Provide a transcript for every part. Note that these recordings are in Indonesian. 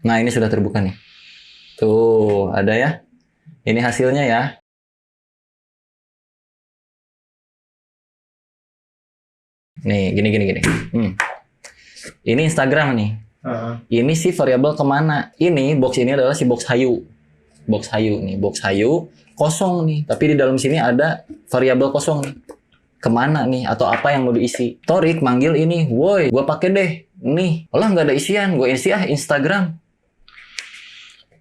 Nah, ini sudah terbuka nih. Tuh, ada ya. Ini hasilnya ya. Nih, gini. Ini Instagram nih. Ini sih variabel kemana? Ini box ini adalah si box hayu. Box hayu nih, box hayu kosong nih. Tapi di dalam sini ada variabel kosong nih. Kemana nih? Atau apa yang mau diisi? Torik manggil ini, woi, gua pakai deh. Nih, olah nggak ada isian, gue isi Instagram.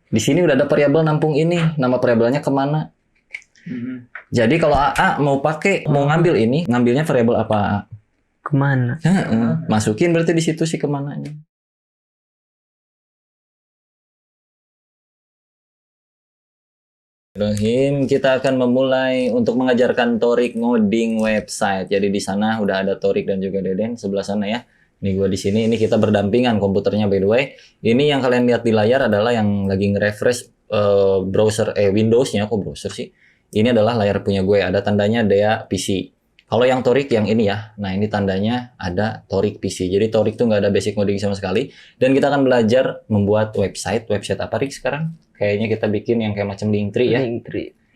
Di sini udah ada variabel nampung ini. Nama variabelnya kemana? Jadi kalau AA mau ngambil ini, ngambilnya variabel apa AA? Kemana? Masukin berarti di situ sih kemananya. Ibrahim, kita akan memulai untuk mengajarkan Torik ngoding website. Jadi di sana udah ada Torik dan juga Deden sebelah sana ya. Ini gua di sini, ini kita berdampingan komputernya by the way. Ini yang kalian lihat di layar adalah yang lagi nge-refresh browser Windows-nya, kok browser sih? Ini adalah layar punya gue, ada tandanya Dea PC. Kalau yang Torik yang ini ya, nah ini tandanya ada Torik PC. Jadi Torik tuh nggak ada basic coding sama sekali. Dan kita akan belajar membuat website. Website apa Rik sekarang? Kayaknya kita bikin yang kayak macam Linktree ya.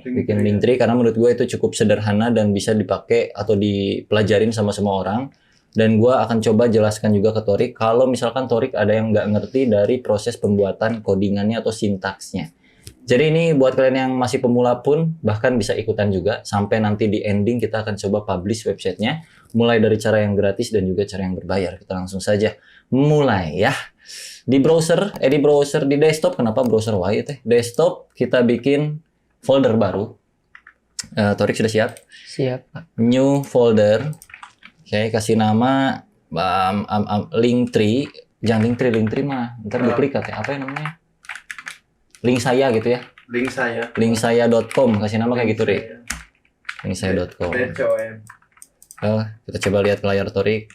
Bikin Linktree karena menurut gue itu cukup sederhana dan bisa dipakai atau dipelajarin sama semua orang. Dan gue akan coba jelaskan juga ke Torik kalau misalkan Torik ada yang nggak ngerti dari proses pembuatan codingannya atau sintaksnya. Jadi ini buat kalian yang masih pemula pun bahkan bisa ikutan juga sampai nanti di ending kita akan coba publish websitenya mulai dari cara yang gratis dan juga cara yang berbayar. Kita langsung saja mulai ya. Di browser di desktop, kenapa browser Y teh? Desktop kita bikin folder baru. Torik sudah siap? Siap, Pak. New folder. Oke, kasih nama Linktree. Jangan Linktree mah. Ntar duplikat ya. Apa yang namanya? Link saya gitu ya. Linksaya.com, kasih nama kayak gitu, Rik. Linksaya.com. Kita coba lihat ke layar Torik.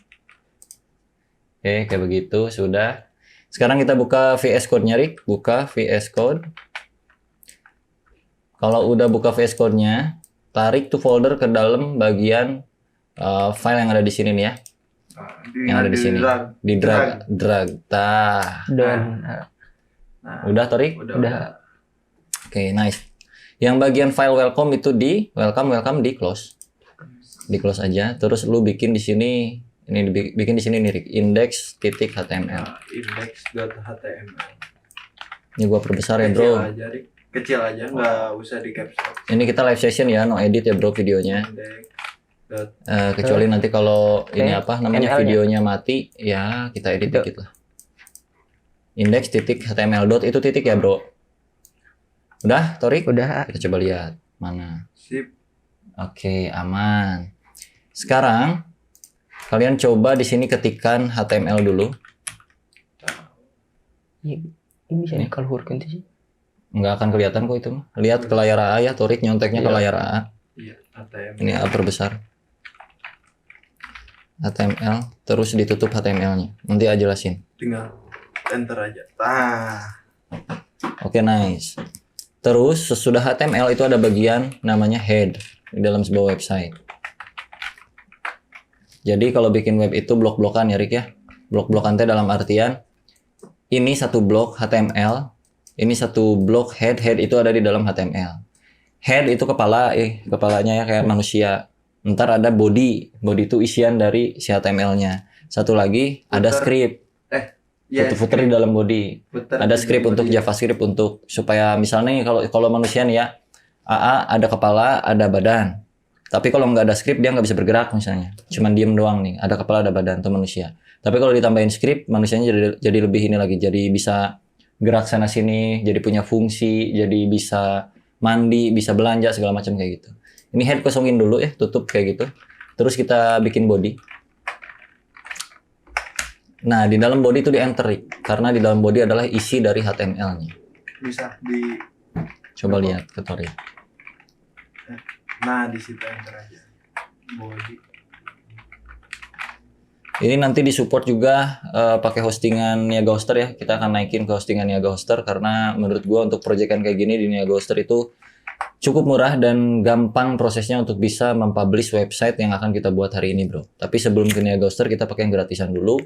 Oke, kayak begitu sudah. Sekarang kita buka VS Code-nya, Rik. Buka VS Code. Kalau udah buka VS Code-nya, tarik tuh folder ke dalam bagian file yang ada di sini nih ya. Yang ada di sini. Di drag. Udah, Torik? Udah. Oke, nice. Yang bagian file welcome itu di welcome di close. Di close aja. Terus lu bikin di sini, bikin di sini nih, Rik. Index.html. Index.html. Ini gua perbesar ya, bro. Kecil aja, nggak usah di caps lock. Ini kita live session ya, no edit ya, bro, videonya. Kecuali nanti kalau ini apa namanya videonya mati, ya kita edit dikit lah. Index.html itu titik ya, bro. Udah, Torik? Udah. Kita coba lihat mana. Sip. Oke, aman. Sekarang kalian coba di sini ketikkan HTML dulu. Ini bisa dikalhurkan sih. Nggak akan kelihatan kok itu. Lihat ke layar AA ya, Torik nyonteknya ke layar AA. Iya, HTML. Ini A perbesar. HTML, terus ditutup HTML-nya. Nanti A jelasin. Tinggal enter aja. Oke, nice. Terus sesudah HTML itu ada bagian namanya head di dalam sebuah website. Jadi kalau bikin web itu blok-blokan ya, Rik ya. Blok-blokan teh dalam artian ini satu blok HTML, ini satu blok head itu ada di dalam HTML. Head itu kepala, kepalanya ya kayak manusia. Ntar ada body itu isian dari si HTML-nya. Satu lagi ada script. Footer di dalam body. Ada script untuk JavaScript untuk supaya misalnya kalau manusia nih ya, AA ada kepala, ada badan. Tapi kalau nggak ada script dia nggak bisa bergerak misalnya. Cuman diem doang nih, ada kepala, ada badan tuh manusia. Tapi kalau ditambahin script, manusianya jadi lebih ini lagi, jadi bisa gerak sana sini, jadi punya fungsi, jadi bisa mandi, bisa belanja segala macam kayak gitu. Ini head kosongin dulu ya, tutup kayak gitu. Terus kita bikin body. Nah, di dalam body itu di enter, karena di dalam body adalah isi dari HTML-nya. Bisa di coba lihat ke Torik. Nah, di situ enter aja. Body. Ini nanti disupport juga pakai hostingan Niaga Hoster ya. Kita akan naikin ke hostingan Niaga Hoster karena menurut gua untuk proyekan kayak gini di Niaga Hoster itu cukup murah dan gampang prosesnya untuk bisa mempublish website yang akan kita buat hari ini, bro. Tapi sebelum ke Niaga Hoster kita pakai yang gratisan dulu.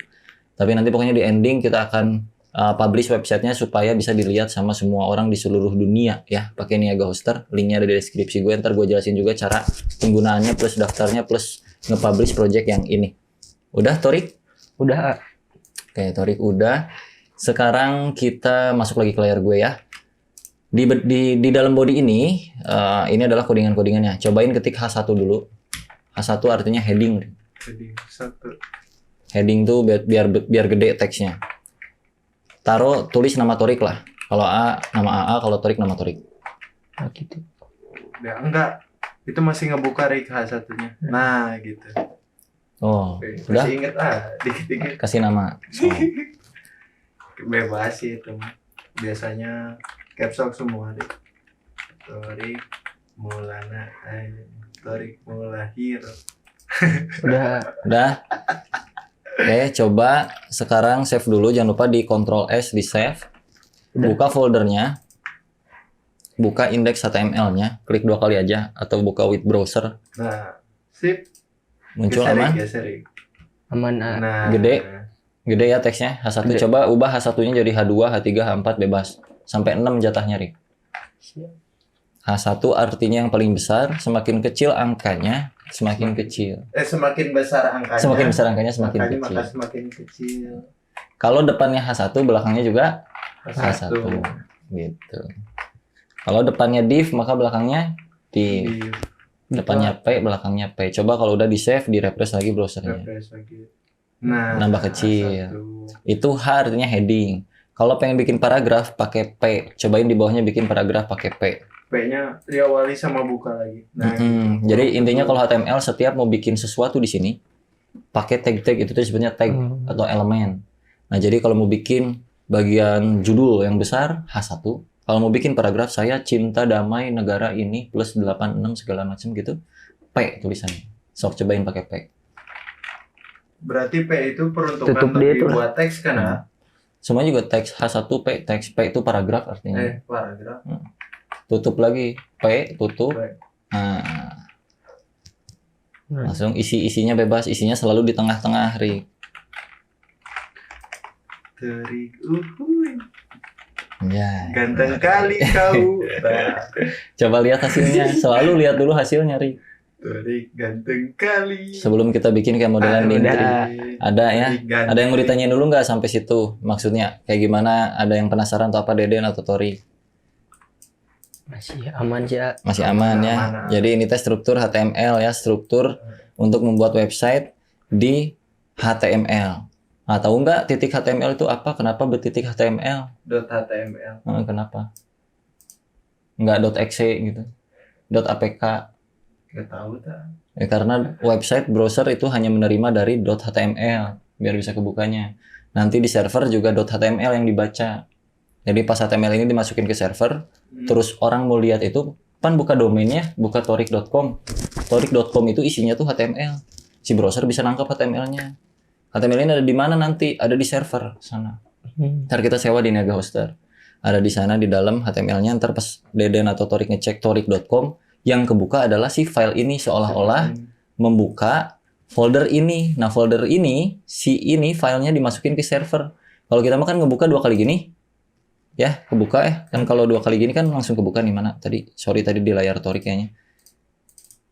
Tapi nanti pokoknya di ending kita akan publish websitenya supaya bisa dilihat sama semua orang di seluruh dunia ya. Pakai Niaga Hoster, linknya ada di deskripsi gue. Ntar gue jelasin juga cara penggunaannya plus daftarnya plus nge-publish project yang ini. Udah Torik? Udah. Oke, Torik udah. Sekarang kita masuk lagi ke layar gue ya. Di dalam body ini adalah codingan-codingannya. Cobain ketik H1 dulu. H1 artinya heading. Jadi satu. Heading tuh biar gede teksnya. Tulis nama Torik lah. Kalau A nama AA, kalau Torik nama Torik. Nah, gitu. Ya, enggak. Itu masih ngebuka Rik H1-nya. Nah, gitu. Oh, Oke, udah masih inget dikit-dikit. kasih nama. Oh. Bebas sih itu mah. Biasanya caps lock semua Rik. Torik Maulana, Torik Mulahir. Udah. Oke, coba sekarang save dulu. Jangan lupa di Ctrl S di save. Buka foldernya. Buka index HTML-nya. Klik 2 kali aja atau buka with browser. Nah, sip. Muncul Geser, aman. geser, Rik. Aman. Nah, Gede ya teksnya. H1 Gede. coba ubah H1-nya jadi H2, H3, H4 bebas. Sampai 6 jatahnya, Rik. H1 artinya yang paling besar, semakin kecil angkanya, semakin kecil. semakin besar angkanya. Semakin besar angkanya semakin Makanya kecil. maka semakin kecil. Kalau depannya H1, belakangnya juga H1. Satu. Gitu. Kalau depannya div, maka belakangnya div. Di Depannya P, belakangnya P. Coba kalau udah di save, di refresh lagi browsernya. refresh lagi. Nah, Nambah kecil. satu. Itu H artinya heading. Kalau pengen bikin paragraf pakai P, cobain di bawahnya bikin paragraf pakai P. P-nya diawali sama buka lagi. Nah, gitu. Jadi intinya kalau HTML setiap mau bikin sesuatu di sini pakai tag-tag itu tuh sebenarnya tag atau elemen. Nah, jadi kalau mau bikin bagian judul yang besar H1, kalau mau bikin paragraf saya cinta damai negara ini plus 86 segala macam gitu, P tulisannya. Sok cobain pakai P. Berarti P itu peruntukan Tutup dia lebih itu lah. buat teks kan? Nah. Semua juga teks H1 P, teks P itu paragraf artinya. Paragraf. Tutup lagi P, tutup. P. Nah, langsung isinya bebas, isinya selalu di tengah-tengah, Rik. Terik, uhuy. Ya. Ganteng kali kau. Nah, Coba lihat hasilnya. Selalu lihat dulu hasilnya, Rik. Terik ganteng kali. Sebelum kita bikin kayak modelan di Udah. Intri. Ada ya? Terik ganteng. Ada yang mau ditanyain dulu nggak sampai situ? Maksudnya kayak gimana? Ada yang penasaran atau apa Deden atau Tori? Masih aman sih. Masih aman ya. Aman. Jadi ini tes struktur HTML ya, struktur untuk membuat website di HTML. Nah, tahu nggak titik HTML itu apa? Kenapa bertitik HTML? .html. Kenapa? Nggak .exe gitu. .apk. Gak tahu tak. Ya, karena website browser itu hanya menerima dari .html biar bisa kebukanya. Nanti di server juga .html yang dibaca. Jadi pas HTML ini dimasukin ke server, terus orang mau lihat itu, kan buka domainnya, buka torik.com. Torik.com itu isinya tuh HTML. Si browser bisa nangkap HTML-nya. HTML ini ada di mana nanti? Ada di server sana. Ntar kita sewa di Niaga Hoster. Ada di sana di dalam HTML-nya. Ntar pas Deden atau Torik ngecek torik.com, yang kebuka adalah si file ini seolah-olah membuka folder ini. Nah, folder ini, ini filenya dimasukin ke server. Kalau kita mah kan ngebuka 2 kali gini. Ya, kebuka ya. Kan kalau 2 kali gini kan langsung kebuka nih mana? Tadi di layar Torik kayaknya.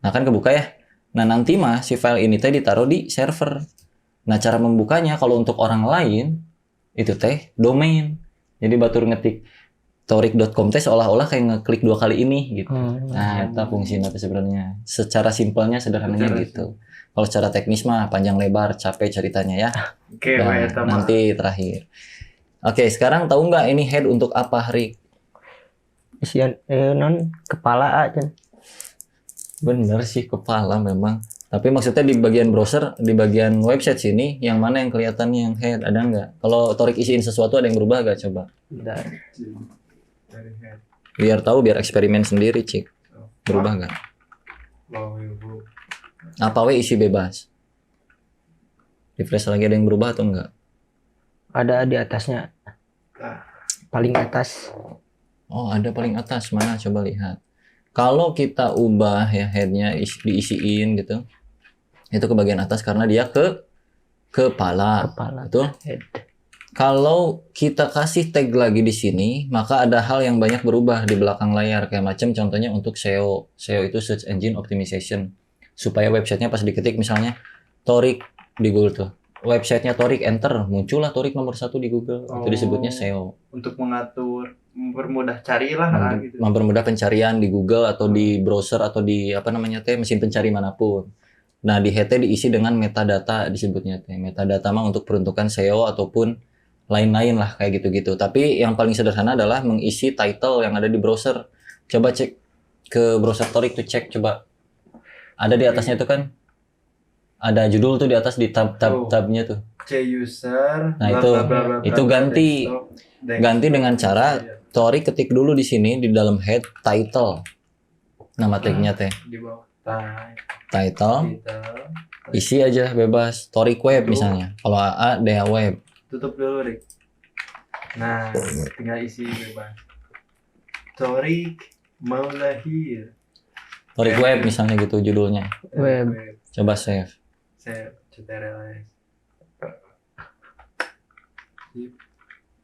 Nah, kan kebuka ya. Nah, nanti mah si file ini teh ditaruh di server. Nah, cara membukanya kalau untuk orang lain itu teh domain. Jadi batur ngetik torik.com teh seolah-olah kayak ngeklik 2 kali ini gitu. Nah, itu fungsinya tuh sebenarnya. Secara simpelnya sederhananya gitu. Kalau secara teknis mah panjang lebar, capek ceritanya ya. Oke, Dan nanti terakhir. Oke, sekarang tahu nggak ini head untuk apa, Rik? Isian non kepala aja. Bener sih kepala memang. Tapi maksudnya di bagian browser, di bagian website sini, yang mana yang kelihatannya yang head, ada nggak? Kalau Torik isiin sesuatu ada yang berubah nggak coba? Bentar. Biar tahu, biar eksperimen sendiri, Cik. Berubah nggak? Apa we isi bebas? Refresh lagi ada yang berubah atau enggak? Ada di atasnya. Paling atas. Oh, ada paling atas. Mana? Coba lihat. Kalau kita ubah ya headnya diisiin gitu, itu ke bagian atas karena dia ke kepala. Kepala. Betul? Head. Kalau kita kasih tag lagi di sini, maka ada hal yang banyak berubah di belakang layar. Kayak macam contohnya untuk SEO. SEO itu Search Engine Optimization. Supaya websitenya pas diketik misalnya Torik di Google tuh. Websitenya Torik, enter. Muncullah Torik nomor 1 di Google. Itu disebutnya SEO. Untuk mengatur, mempermudah carilah gitu. Mempermudah pencarian di Google atau di browser atau di mesin pencari manapun. Nah, di HT diisi dengan metadata disebutnya teh. Metadata mah untuk peruntukan SEO ataupun lain-lain lah kayak gitu-gitu. Tapi yang paling sederhana adalah mengisi title yang ada di browser. Coba cek ke browser Torik tuh, cek coba. Ada di atasnya tuh kan. Ada judul tuh di atas di tabnya tuh. C user. Nah, itu ganti dengan cara Torik ketik dulu di sini di dalam head title. Nama tagnya teh. Di bawah Title. Isi aja bebas. Torik web misalnya. Kalau AA DH web. Tutup dulu, Rik. Nah, tinggal isi bebas. Torik mau lahir. Torik web misalnya gitu judulnya. Web. Coba save. Saya CTRL.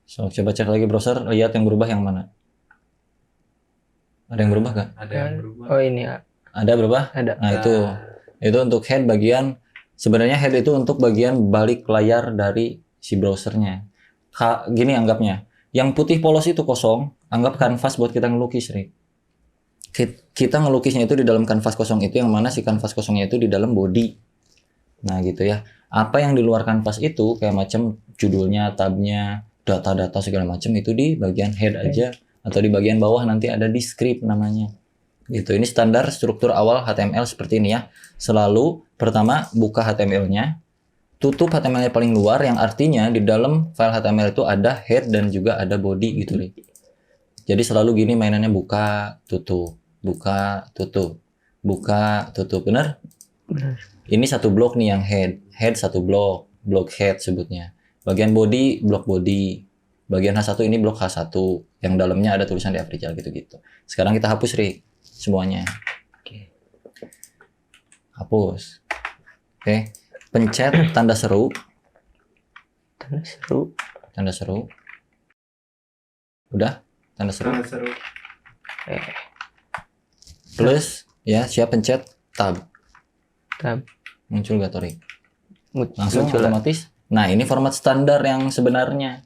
So, coba cek lagi browser, lihat yang berubah yang mana. Ada yang berubah gak? Ada yang berubah. Oh ini ya. Ada berubah? Ada. Nah, itu untuk head bagian, sebenarnya head itu untuk bagian balik layar dari si browsernya. Gini anggapnya, yang putih polos itu kosong, anggap kanvas buat kita ngelukis, Rik. Kita ngelukisnya itu di dalam kanvas kosong itu, yang mana si kanvas kosongnya itu di dalam body. Nah gitu ya. Apa yang di luar kanvas itu kayak macam judulnya, tabnya, data-data segala macam itu di bagian head aja, atau di bagian bawah nanti ada di script namanya. Gitu. Ini standar struktur awal HTML seperti ini ya. Selalu pertama buka HTML-nya, tutup HTML-nya paling luar, yang artinya di dalam file HTML itu ada head dan juga ada body gitu nih. Jadi selalu gini mainannya, buka, tutup, buka, tutup, benar? Benar. Ini satu blok nih yang head satu blok head sebutnya. Bagian body, blok body. Bagian H1 ini blok H1, yang dalamnya ada tulisan di Afrijal gitu-gitu. Sekarang kita hapus, Rik, semuanya. Oke. Hapus. Oke. Pencet tanda seru. Tanda seru. Udah? Tanda seru. Plus, ya, siap pencet tab. Muncul gak, Torik? Langsung otomatis. Nah, ini format standar yang sebenarnya.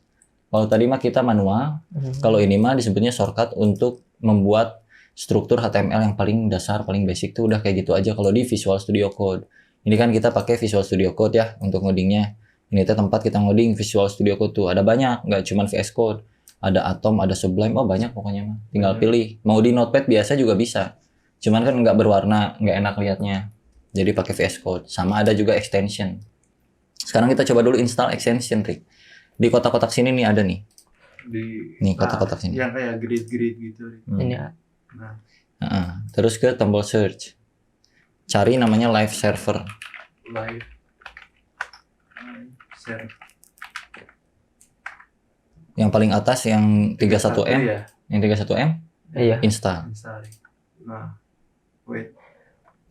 Kalau tadi mah kita manual, kalau ini mah disebutnya shortcut untuk membuat struktur HTML yang paling dasar, paling basic tuh udah kayak gitu aja kalau di Visual Studio Code. Ini kan kita pakai Visual Studio Code ya untuk ngodingnya. Ini tuh tempat kita ngoding Visual Studio Code tuh. Ada banyak, nggak cuma VS Code. Ada Atom, ada Sublime, oh banyak pokoknya mah. Tinggal pilih. Mau di Notepad biasa juga bisa. Cuman kan nggak berwarna, nggak enak liatnya. Jadi pakai VS Code. Sama ada juga extension. Sekarang kita coba dulu install extension, Rik. Di kotak-kotak sini nih ada nih. Nih kotak-kotak sini. Yang kayak grid-grid gitu. Ini ya. Terus ke tombol search. Cari namanya live server. Live server. Yang paling atas yang 31M. Ya? Yang 31M? Iya. Install. Nah, wait.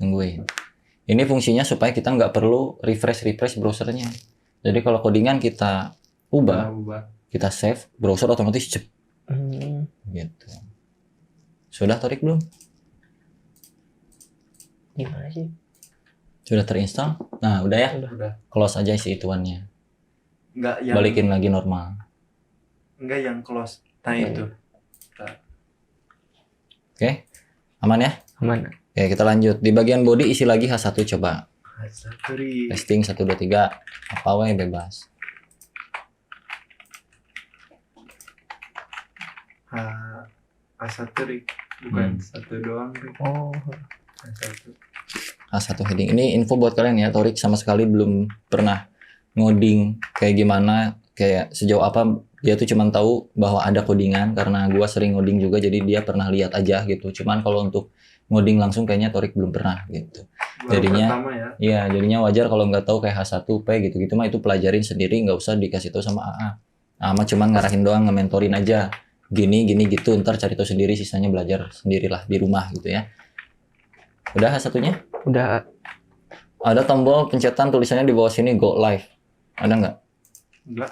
Tungguin. Ini fungsinya supaya kita nggak perlu refresh browsernya. Jadi kalau codingan kita ubah, kita save, browser otomatis cep. Gitu. Sudah, Torik, belum? Gimana sih? Sudah terinstall? Nah, udah ya? Udah. Close aja isi ituannya. Enggak yang Balikin lagi normal. Enggak yang close. Nah itu. Oke. Aman ya? Aman. Oke, kita lanjut. Di bagian body isi lagi H1 coba. H1. Testing 1 2 3. Apa wae bebas. H1 bukan satu doang. Oh. H1. H1 heading. Ini info buat kalian ya. Torik sama sekali belum pernah ngoding kayak gimana, kayak sejauh apa. Dia tuh cuman tahu bahwa ada codingan karena gua sering ngoding juga, jadi dia pernah lihat aja gitu. Cuman kalau untuk ngoding langsung kayaknya Torik belum pernah gitu. Jadinya ya? Jadinya wajar kalau nggak tahu kayak H1P gitu-gitu mah, itu pelajarin sendiri, nggak usah dikasih tahu sama AA. Ama cuman ngarahin doang, nge-mentorin aja. Gini gitu, ntar cari tahu sendiri, sisanya belajar sendirilah di rumah gitu ya. Udah H1-nya? Udah. Ada tombol pencetan tulisannya di bawah sini go live. Ada nggak? Enggak.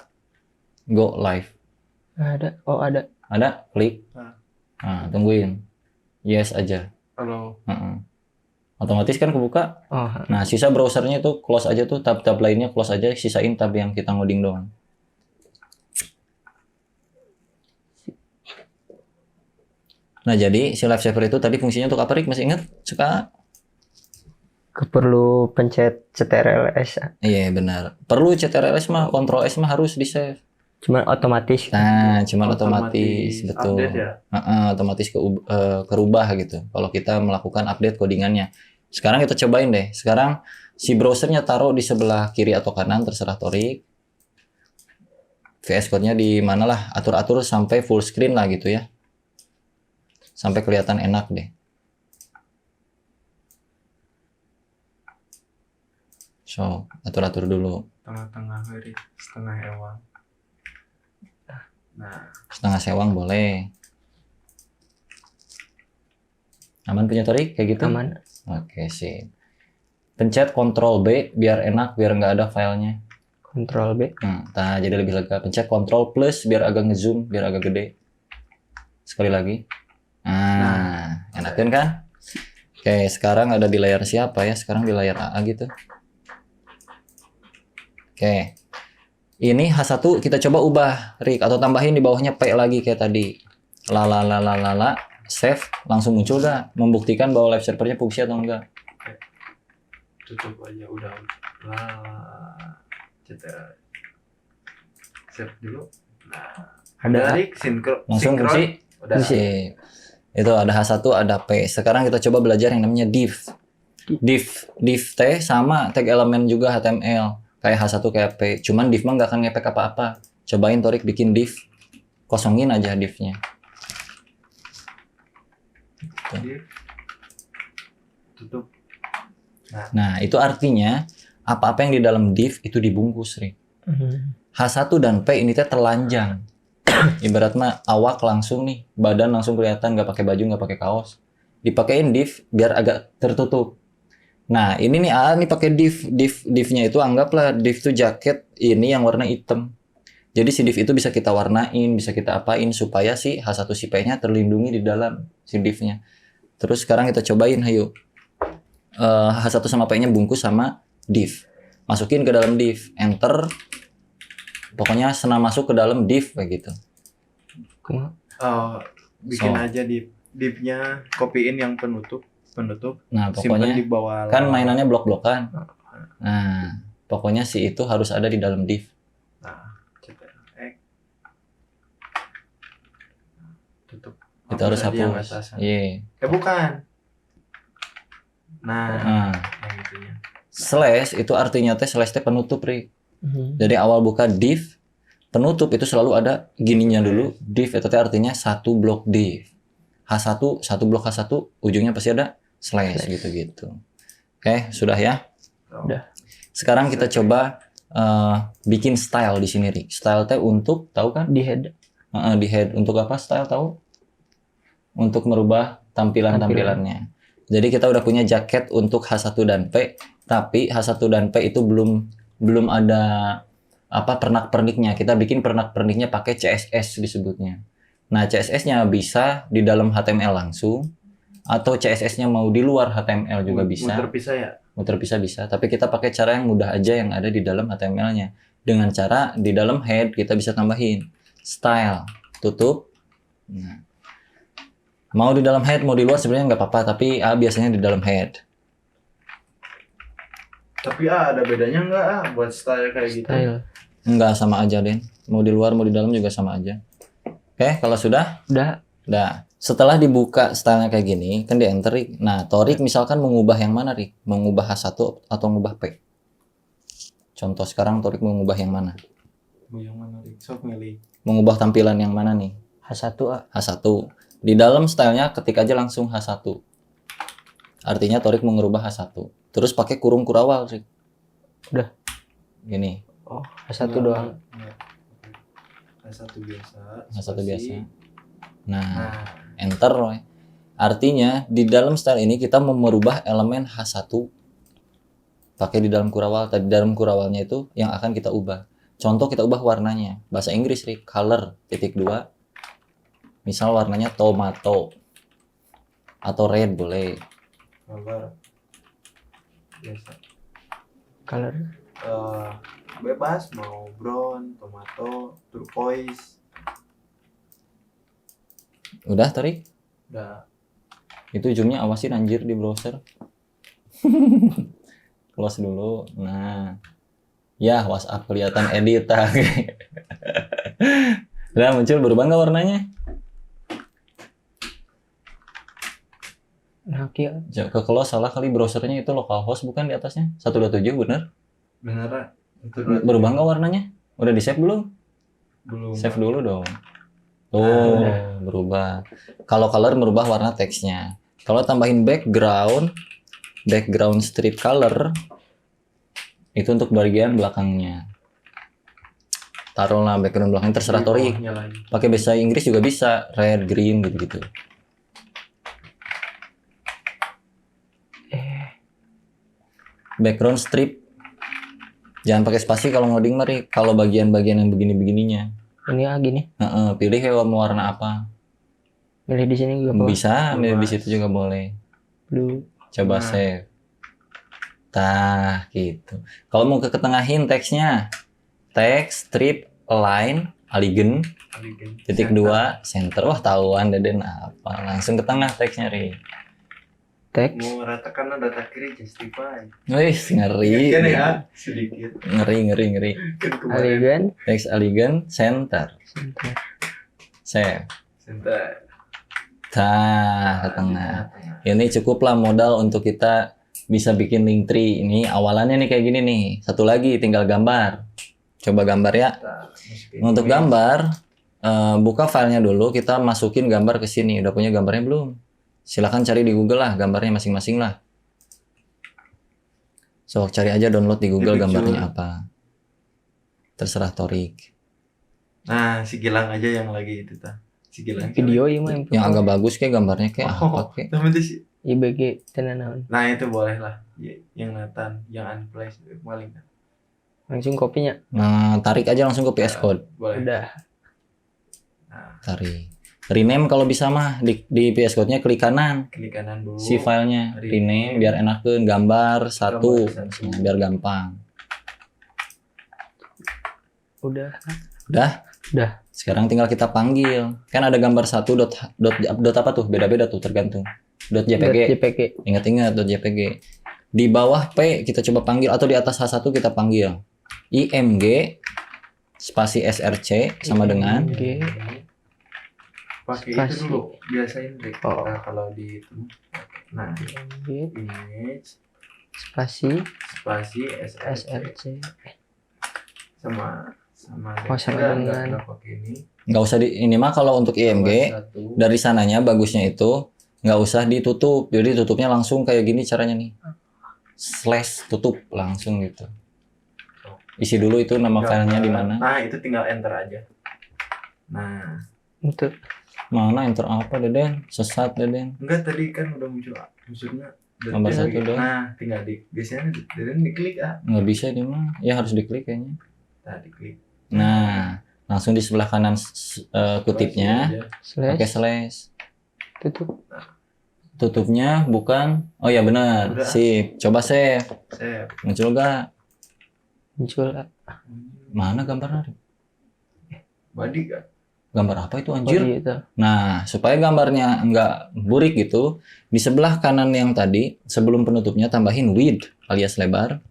Go live. Ada. Oh, ada. Ada? Klik. Ah. Nah, tungguin. Yes aja. Halo. Heeh. Otomatis kan kebuka. Oh, Nah, sisa browsernya tuh close aja tuh, tab-tab lainnya close aja, sisain tab yang kita ngoding doang. Nah, jadi si live server itu tadi fungsinya untuk apa, Rik? Masih ingat? Suka? perlu pencet CTRL-S. Iya, benar. Perlu CTRL-S mah, Ctrl S mah harus di-save. Cuma otomatis. Nah, cuman otomatis, betul. Update ya. Otomatis kerubah gitu. Kalau kita melakukan update codingannya. Sekarang kita cobain deh. Sekarang si browsernya taruh di sebelah kiri atau kanan, terserah Torik. VS Code-nya di mana lah, atur-atur sampai full screen lah gitu ya. Sampai kelihatan enak deh. So, atur-atur dulu. Tengah-tengah kiri, setengah ewang. Nah, Setengah sewang boleh. Aman punya Torik kayak gitu? Aman. Oke, sip. Pencet Ctrl B biar enak, biar nggak ada filenya. Ctrl B. Nah, jadi lebih lega. Pencet Ctrl plus biar agak ngezoom, biar agak gede. Sekali lagi. Nah, enakin kan? Oke, sekarang ada di layar siapa ya? Sekarang di layar AA gitu. Oke. Ini H1 kita coba ubah, Rik, atau tambahin di bawahnya P lagi kayak tadi. Save, langsung muncul gak? Membuktikan bahwa live servernya fungsi atau enggak. tutup aja udah. Lah, CTRL. Save dulu. Nah, Ada. dari sinkron. Langsung fungsi. Udah. Sip. Itu ada H1, ada P. Sekarang kita coba belajar yang namanya div. Div T sama tag elemen juga HTML. Kayak H1 kayak P. Cuman div mah nggak akan ngepek apa-apa. Cobain Torik bikin div. Kosongin aja divnya. Div. Tutup. Nah, itu artinya apa-apa yang di dalam div itu dibungkus, Rik. H1 dan P ini teh telanjang. Ibarat mah awak langsung nih, badan langsung kelihatan, nggak pakai baju, nggak pakai kaos. Dipakein div biar agak tertutup. Nah, ini nih AA nih pakai divnya itu anggaplah div itu jaket ini yang warna hitam. Jadi si div itu bisa kita warnain, bisa kita apain supaya si H1 si P-nya terlindungi di dalam si divnya. Terus sekarang kita cobain, ayo. H1 sama P-nya bungkus sama div. Masukin ke dalam div, enter. Pokoknya senang masuk ke dalam div kayak gitu. Bikin So. aja divnya, kopiin yang penutup. Nah, Simpan pokoknya di bawah. kan mainannya blok-blokan. Nah, pokoknya si itu harus ada di dalam div. Nah, CTRL. Tutup. Itu harus aja yang hapus. atasan. Iya. Bukan. Nah, Nah, yang itunya. slash itu artinya teh slash teh penutup, Rik. Jadi awal buka div, penutup itu selalu ada gininya dulu. Div itu teh artinya satu blok div. H1, satu blok H1, ujungnya pasti ada slash gitu-gitu. Oke, sudah ya? Udah. Sekarang kita coba bikin style di sini, Rik. Style teh untuk, tahu kan? Di head. Di head. Untuk apa style, tahu? Untuk merubah tampilannya. Jadi kita udah punya jaket untuk H1 dan P, tapi H1 dan P itu belum ada apa pernak-perniknya. Kita bikin pernak-perniknya pakai CSS disebutnya. Nah, CSS-nya bisa di dalam HTML langsung, atau CSS-nya mau di luar HTML juga bisa. Muter pisah ya? Muter pisah bisa, tapi kita pakai cara yang mudah aja yang ada di dalam HTML-nya. Dengan cara di dalam head kita bisa tambahin style, tutup. Nah, mau di dalam head, mau di luar sebenarnya nggak apa-apa, tapi biasanya di dalam head. Tapi ada bedanya nggak buat style kayak gitu? Style. Nggak, sama aja, Den. Mau di luar, mau di dalam juga sama aja. Oke, kalau sudah? Udah. Udah. Setelah dibuka stylenya kayak gini, kan di enter, Rik. Nah, Torik misalkan mengubah yang mana, Rik? Mengubah H1 atau mengubah P? Contoh sekarang Torik mengubah yang mana? Mau yang mana, Rik? Sok milih. Mengubah tampilan yang mana nih? H1 A. H1. Di dalam stylenya ketik aja langsung H1. Artinya Torik mau ngerubah H1. Terus pakai kurung kurawal, Rik. Udah. Gini. Oh, H1 doang. Enggak. H1 biasa. H1 spasi. biasa. Nah, Nah, enter. Woy. Artinya di dalam style ini kita mau merubah elemen H1 pakai di dalam kurawal. Tadi dalam kurawalnya itu yang akan kita ubah. contoh kita ubah warnanya. Bahasa Inggris, Rik. Color, titik 2. Misal warnanya tomato. Atau red boleh. Color biasa. Color. Bebas mau brown, tomato, turquoise. Udah, Tarik? Udah. Itu ujungnya awasin anjir di browser. Close dulu. Nah. Ya, WhatsApp kelihatan edit. Udah muncul, berubah nggak warnanya? Nah, kia. Ke close salah kali browsernya itu localhost bukan di atasnya? 127 bener? Beneran? Berubah nggak warnanya? Udah di save belum? Belum. Save dulu dong. Tuh, Udah. berubah. Kalau color merubah warna teksnya. Kalau tambahin background strip color itu untuk bagian belakangnya. Taruhlah background belakang terserah Tori. Bawahnya lagi. Pakai bahasa Inggris juga bisa, red, green gitu-gitu. Background strip. Jangan pakai spasi kalau ngoding mari. Kalau bagian-bagian yang begini-begininya. Ini gini. Pilih warna apa. Milih di sini juga apa? Bisa, milih di Bebas. situ juga boleh. Blue. Coba Nah. save. Tah, gitu. Kalau mau ke ketengahin teksnya, teks, strip, align, aligen, Aligen. titik 2, center. Wah, tahuan Deden apa. Langsung ke tengah teksnya, Ri. Teks. Mau ratakan data kiri justify. Wih, ngeri. Kan ya sedikit. Ngeri. Kan kemarin Aligan. Teks, aligen, center. Center. Save. Sebentar. Tah, ke tengah. Ini cukuplah modal untuk kita bisa bikin link tree. Ini awalannya nih kayak gini nih. Satu lagi tinggal gambar. Coba gambar ya. Untuk gambar, buka filenya dulu. Kita masukin gambar ke sini. Udah punya gambarnya belum? Silahkan cari di Google lah gambarnya masing-masing lah. So, cari aja download di Google Di picture. gambarnya apa. Terserah Torik. Nah, si Gilang aja yang lagi itu ta. Si Gilang. Video iya mah Yang agak bagus kayak gambarnya kayak apa kayak. Tapi itu sih. IBG tenan. Nah, itu boleh lah. Yang Nathan, yang Unplace paling. Langsung kopinya. Nah, tarik aja langsung ke PS Code. Boleh. Udah. Nah, Tarik. Rename kalau bisa mah di PS Code-nya klik kanan. klik kanan dulu. Si filenya rename biar enakeun gambar satu Gambar 1. biar gampang. Udah. Udah. Sekarang tinggal kita panggil. Kan ada gambar satu dot apa tuh? Beda-beda tuh tergantung. .jpg. JPG. Ingat-ingat .jpg. Di bawah P kita coba panggil atau di atas H1 kita panggil. IMG spasi SRC sama dengan Oke. Pakai Spasi. itu dulu. Biasain deh. Oh. Nah, kalau di itu. Nah, IMG image spasi spasi SRC SRC. sama Oh, sama dengan. enggak pakai ini. nggak usah ini mah kalau untuk IMG Satu. dari sananya bagusnya itu nggak usah ditutup. Jadi tutupnya langsung kayak gini caranya nih. Slash tutup langsung gitu. Isi dulu itu nama filenya di mana? Nah, itu tinggal enter aja. Nah, Untuk Mana enter apa Deden? Sesat Deden. enggak tadi kan udah muncul maksudnya. Gambar satu dong. Nah, tinggal biasanya dan diklik Nggak bisa ini mah. Ya harus diklik kayaknya. Nah, diklik. Nah, langsung di sebelah kanan kutipnya pakai slash slash. tutup. Tutupnya bukan. Oh ya benar. Udah. Sip. Coba save. Save. Muncul nggak? Muncul Mana gambarnya? Body kan? Gambar apa itu anjir? body itu. Nah, supaya gambarnya nggak burik gitu, di sebelah kanan yang tadi, sebelum penutupnya tambahin width alias lebar.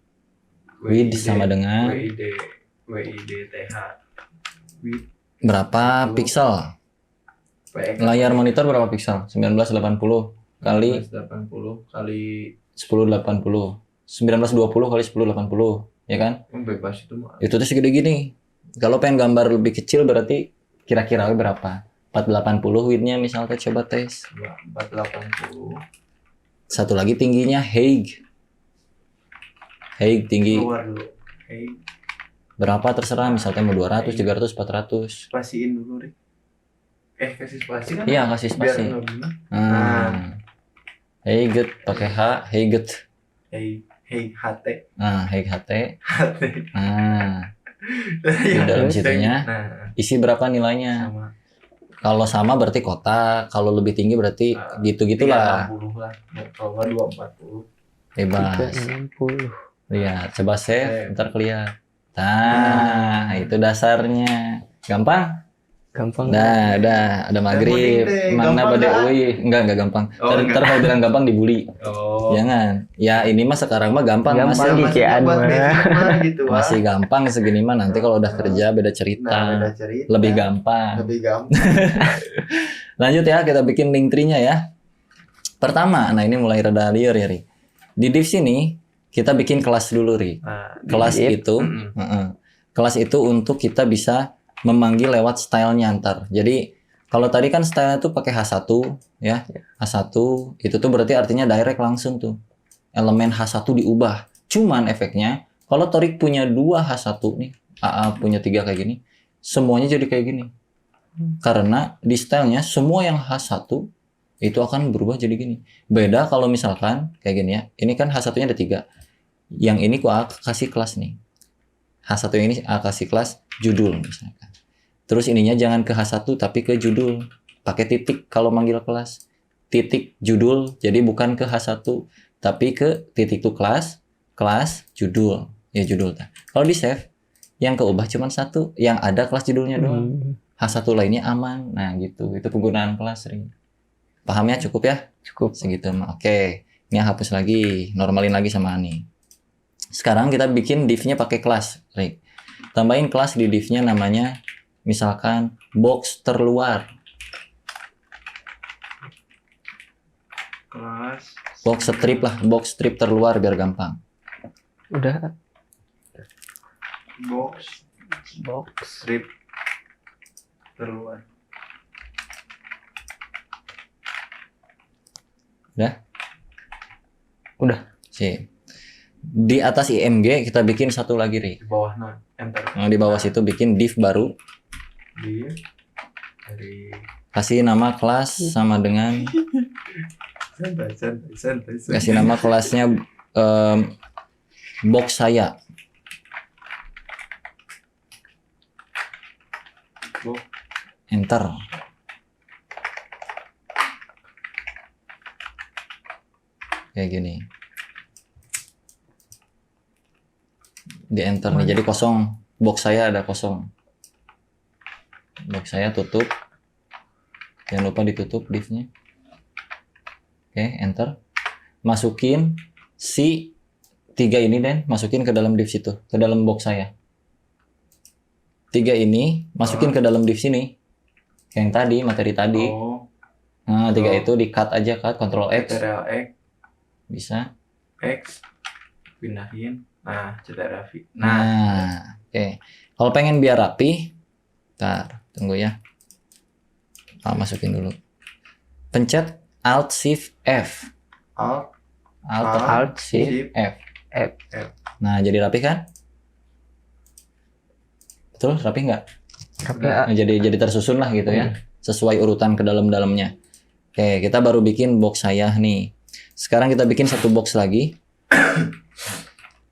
Width sama dengan WIDTH. Width berapa Itu. pixel? PX Layar monitor berapa pixel? 1980 kali 80 kali 1080. 1920 kali 1080, ya kan? bebas itu mah. Itu tuh segede gini. Kalau pengen gambar lebih kecil berarti kira-kira berapa? 480 width-nya misalnya coba tes. 480 Satu lagi tingginya height. Height tinggi keluar dulu. Hey, berapa terserah misalnya mau 200, 300, 400. spasiin dulu, Rik. Kasih spasi kan? Iya, kasih Biar spasi. nggak gini. Height pakai H, height. Hey, HT. Nah, height HT. HT. Nah, Di dalam situnya Nah, isi berapa nilainya. sama. Kalau sama berarti kotak, kalau lebih tinggi berarti gitu-gitulah. 360 lah. Kalau nggak 240. Bebas. 360. Lihat, coba save, Save. ntar kelihatan. Nah, itu dasarnya. Gampang? Gampang. Dah, ada maghrib. Deh, Mana gampang pada nggak? wih, enggak gampang. Oh, Ntar kalau bilang gampang dibully. Oh. Jangan. Ya ini mah sekarang mah gampang, Gampang. masih Dikean buat mah. basic mah gitu Wak. masih gampang segini mah, nanti kalau udah kerja beda cerita. Nah, beda cerita. Lebih gampang. Lebih gampang. Lanjut ya, kita bikin link tree-nya ya. Pertama, nah ini mulai rada liar ya, Ri. Di div sini kita bikin kelas dulu, Ri. Nah, Kelas div. itu, kelas itu untuk kita bisa memanggil lewat stylenya ntar. Jadi kalau tadi kan stylenya tuh pakai H1 ya. H1 itu tuh berarti artinya direct langsung tuh. Elemen H1 diubah. Cuman efeknya kalau Torik punya 2 H1 nih, AA punya 3 kayak gini, semuanya jadi kayak gini. Karena di stylenya semua yang H1 itu akan berubah jadi gini. Beda kalau misalkan kayak gini ya. Ini kan H1-nya ada 3. Yang ini gua kasih kelas nih. H1 ini A kasih kelas judul misalkan. Terus ininya jangan ke H1 tapi ke judul. Pakai titik kalau manggil kelas. Titik judul, jadi bukan ke H1 tapi ke titik itu kelas judul. Ya judul. Kalau di save yang keubah cuma 1, yang ada kelas judulnya doang. H1 lainnya aman. Nah, gitu. Itu penggunaan kelas, Ri. Pahamnya cukup ya? Cukup. Segitu mah. Oke. Ini hapus lagi, normalin lagi sama Ani. Sekarang kita bikin div-nya pakai kelas, Ri. Tambahin kelas di div-nya namanya misalkan box terluar. kelas Box strip lah, box strip terluar biar gampang. Udah. box Box. strip terluar. Udah. Sip. Di atas IMG kita bikin satu lagi, Ri. Di bawah enter. Nah, di bawah situ bikin div baru. Di dari Kasih nama kelas sama dengan santai. kasih nama kelasnya box saya. Box. Enter. Kayak gini. Di enter nih jadi kosong. Box saya ada kosong. Box saya tutup. Jangan lupa ditutup div-nya. Oke, enter. Masukin si 3 ini Den, masukin ke dalam div situ, ke dalam box saya. 3 ini masukin ke dalam div sini. Yang tadi, materi tadi. Oh, Nah, 3 itu di cut aja, cut, Ctrl X. ctrl X, Bisa. X, pindahin. Nah, ctrl V. Nah, oke. Kalau pengen biar rapi, ntar, tunggu ya. Masukin dulu. Pencet Alt Shift F. Alt, Alt Shift Shift, F. F. Nah, jadi rapi kan? Betul, rapi nggak? Tapi Nah, jadi tersusun lah gitu ya. Sesuai urutan ke dalamnya. Oke, kita baru bikin box saya nih. Sekarang kita bikin satu box lagi.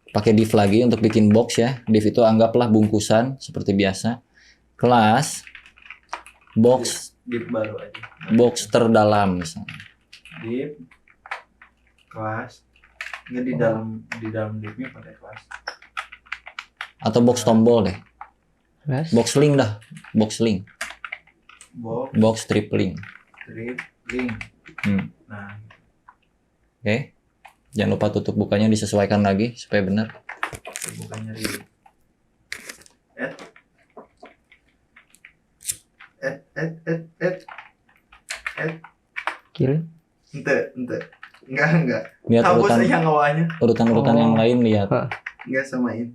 Pakai div lagi untuk bikin box ya. Div itu anggaplah bungkusan seperti biasa. Kelas box div baru aja. box terdalam misalnya. Div, kelas. Nggak di dalam divnya pakai kelas. Atau box tombol deh. kelas. Box link dah. Box link. Box, Box strip link. strip, link. Hmm. Nah, Oke. Jangan lupa tutup bukanya disesuaikan lagi supaya benar. bukannya di add. Kiri. Ente. Enggak. Lihat Hapus urutan yang awalnya. urutan yang Oh. lain lihat. Enggak samain.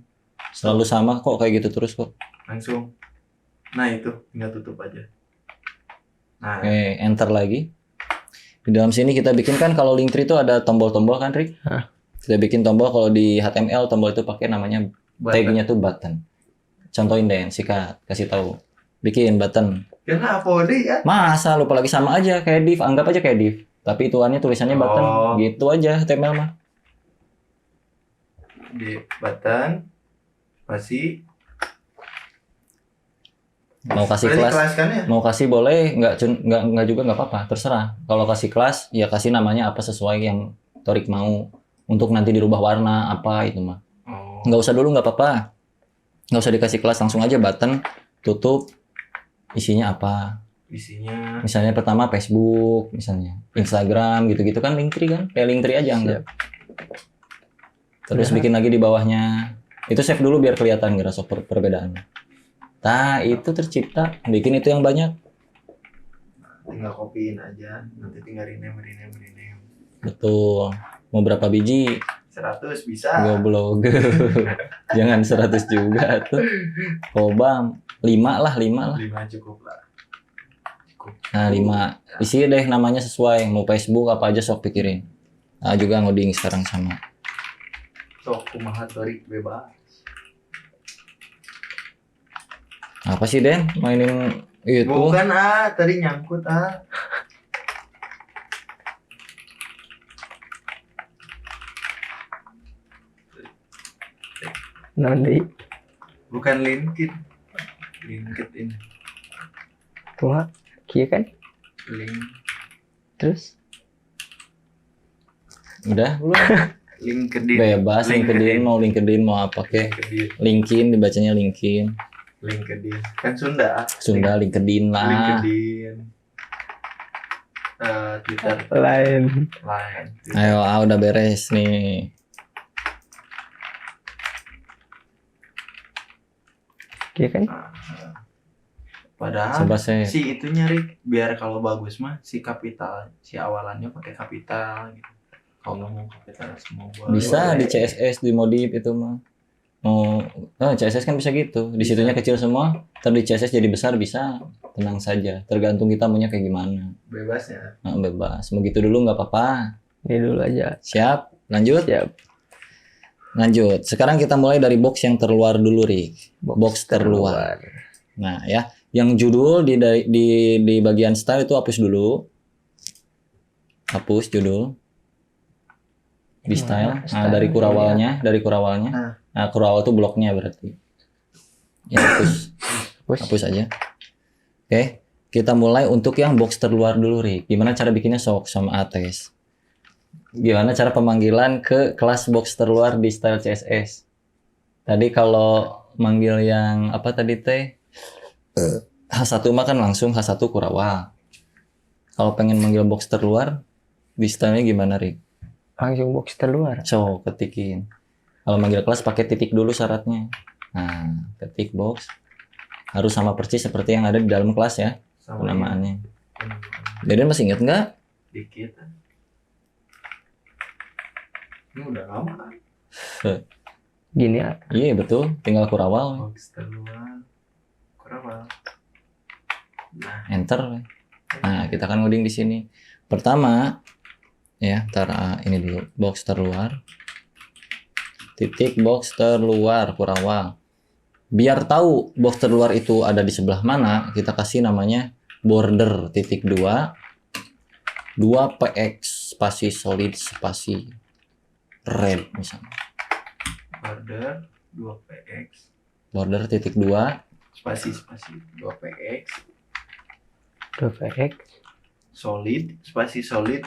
Selalu sama kok kayak gitu terus kok. Langsung. Nah, itu tinggal tutup aja. Nah, Oke, enter lagi. Di dalam sini kita bikin kan kalau link tree itu ada tombol-tombol kan, Rik? Hah. Kita bikin tombol kalau di HTML tombol itu pakai namanya tag-nya tuh button. Contohin deh, sikat, kasih tahu. Bikin button. kenapa deh ya? Masa lupa lagi sama aja kayak div, anggap aja kayak div. Tapi tuannya tulisannya button. Oh. Gitu aja HTML mah. Di button, spasi, Mau kasih Berarti kelas, kelas kan ya? mau kasih boleh, nggak juga nggak apa-apa, terserah. Kalau kasih kelas, ya kasih namanya apa sesuai yang Torik mau. Untuk nanti dirubah warna apa itu mah. Oh. Nggak usah dulu, nggak apa-apa. Nggak usah dikasih kelas, langsung aja button, tutup, isinya apa. Isinya Misalnya pertama Facebook, misalnya Instagram gitu-gitu kan Linktree kan, kayak Linktree aja anggap. Terus Udah. bikin lagi di bawahnya. Itu save dulu biar kelihatan ngerasa perbedaannya. Nah, itu tercipta. Bikin itu yang banyak. tinggal copyin aja, nanti tinggal rename. Betul. Mau berapa biji? 100 bisa. Goblok. Jangan 100 juga tuh. Kobam. 5 lah. 5 cukup lah. Cukup. Nah, 5. Isi deh namanya sesuai. Mau Facebook apa aja sok pikirin. Nah, juga ngoding sekarang sama. Sok kumaha Torik bebas. Apa sih, Den? Mainin itu? Bukan tadi nyangkut Nanti Bukan LinkedIn. tua kia kan. Link Terus Udah, belum? LinkedIn. Bebas LinkedIn mau apa kek. LinkedIn dibacanya LinkedIn. Kan Sunda. Sunda LinkedIn lah. LinkedIn. Twitter lain. lain. Ayo, udah beres nih. Kia kan. Padahal Coba saya. si itu nyari biar kalau bagus mah si kapital, si awalannya pakai kapital gitu. Kalau nggak mau kapital semua boleh. Bisa di CSS dimodif itu mah. Mau CSS kan bisa gitu. Di situnya kecil semua, ntar di CSS jadi besar bisa. Tenang saja. Tergantung kita maunya kayak gimana. Bebas ya. Nah, bebas. Mau gitu dulu nggak apa-apa. Ini dulu aja. Siap? Lanjut? Siap. Lanjut. Sekarang kita mulai dari box yang terluar dulu, Rik. Box terluar. Nah, ya. Yang judul di bagian style itu hapus dulu. Hapus judul. Di style. Nah, dari kurawalnya. Nah, kurawal itu bloknya berarti. Ya, hapus. Hapus aja. Oke. Kita mulai untuk yang box terluar dulu, Rik. Gimana cara bikinnya sok sama Ates? Gimana cara pemanggilan ke kelas box terluar di style CSS? Tadi kalau manggil yang apa tadi teh? H1 mah kan langsung H1 kurawal. Kalau pengen manggil box terluar, di stylenya gimana, Rik? Langsung box terluar. So, ketikin. Kalau manggil kelas pakai titik dulu syaratnya. Nah, ketik box. Harus sama persis seperti yang ada di dalam kelas ya, Sama penamaannya. ini. Deden masih inget nggak? Dikit. Ini udah lama kan? Gini ya. Iya, betul. Tinggal kurawal. Box terluar. Kurawal. Nah, Enter. Nah, kita akan ngoding di sini. Pertama, ya, ini dulu. Box terluar. Titik box terluar, kurawal. Biar tahu box terluar itu ada di sebelah mana, kita kasih namanya border titik 2 px spasi solid spasi red misalnya. border 2px Border titik 2 spasi 2px 2px. solid spasi solid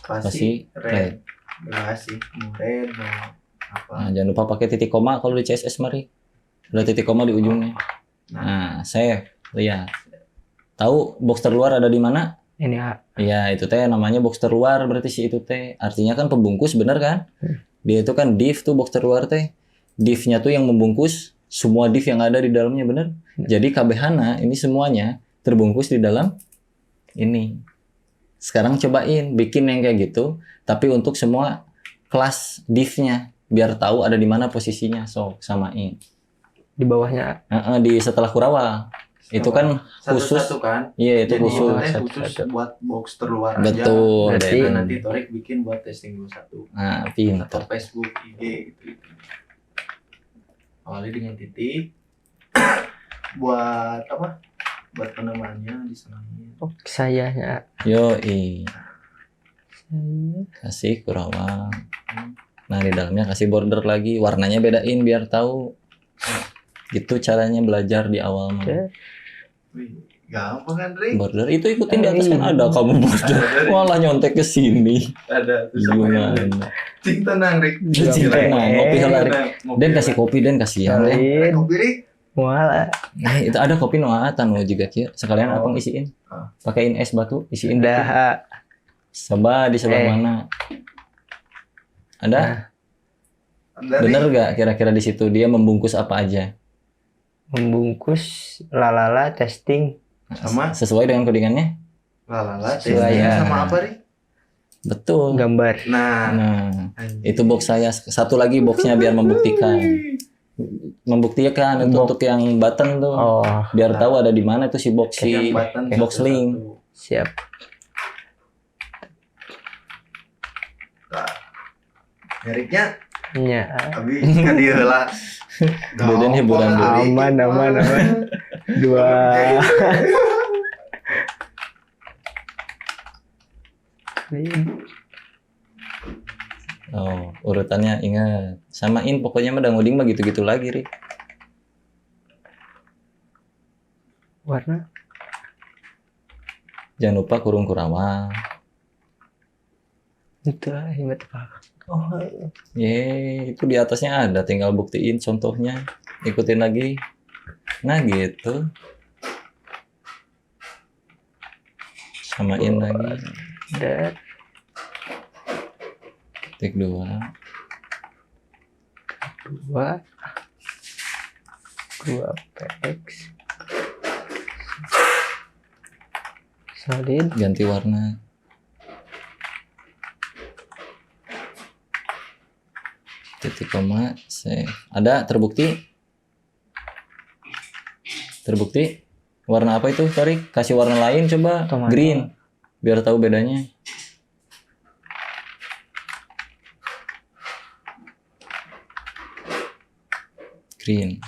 spasi red. Enggak sih, mau red mau apa. Nah, jangan lupa pakai titik koma kalau di CSS mari. Ada titik koma di ujungnya. Nah, save. Lihat. Tahu box terluar ada di mana? Ini A. Iya, itu teh namanya box terluar berarti si itu teh. Artinya kan pembungkus bener kan? Dia itu kan div tuh box terluar teh. Div-nya tuh yang membungkus semua div yang ada di dalamnya bener. Jadi KBH-na ini semuanya terbungkus di dalam ini. Sekarang cobain bikin yang kayak gitu, tapi untuk semua kelas div-nya biar tahu ada di mana posisinya. Sok samain. Di bawahnya A. Di setelah kurawal. Itu kan khusus. Satu-satu kan. Iya, itu Jadi khusus. itu teh khusus buat box terluar aja. Betul. Berarti Nah, nanti Torik bikin buat testing dulu satu. Nah, Atau pintar. Facebook, IG gitu. Awalnya dengan titik. Buat apa? Buat penamaannya disamain. Oh, sayanya A. Yoi. Saya. Kasih kurawal. Nah, di dalamnya kasih border lagi. Warnanya bedain biar tahu. Gitu caranya belajar di awal mah. Set. Wih, gampang kan, Rik? Border itu ikutin di atas kan Iya. ada kamu border. Ada. Malah nyontek ke sini. Ada tuh sama yang Gimana? Cing tenang, Rik. Cing tenang, ngopi heula, Rik. Den kasih kopi Den kasihan Den. Salin. Kopi, Rik. Mual. Itu ada kopi noatan juga kieu. Sekalian Oh. abang isiin. Ah. Pakein es batu, isiin. Udah. Coba di sebelah Eh. mana? Ada? Ada, Rik. Bener gak kira-kira di situ dia membungkus apa aja? Membungkus lalala testing. Sama? Sesuai dengan codingannya? Lalala, Sesuai, tesnya ya. sama apa, Rik? Betul. Gambar. Nah, Nah, anjing. itu box saya. Satu lagi boxnya biar membuktikan. Membuktikan itu Box. untuk yang button tuh. Oh, Biar tahu ada di mana tuh si box Yang si button box satu-satu. link. siap. Nah, nyariknya Nya. tapi kan dia lah. Deden hiburan dulu. Aman, aman, aman. Dua. Oh, urutannya ingat. Samain pokoknya mah ngoding mah gitu-gitu lagi, Rik. Warna. Jangan lupa kurung kurawang. Itu lah hebat pak. Oh, Itu di atasnya ada, tinggal buktiin contohnya. Ikutin lagi. Nah, gitu. Samain lagi. dat. Tik 2. Dua. Dua PX. Solid. Ganti warna. Titik koma, save. Ada terbukti? Terbukti? Warna apa itu, Tarik? Kasih warna lain coba. Tomato. Green. Biar tahu bedanya. Green.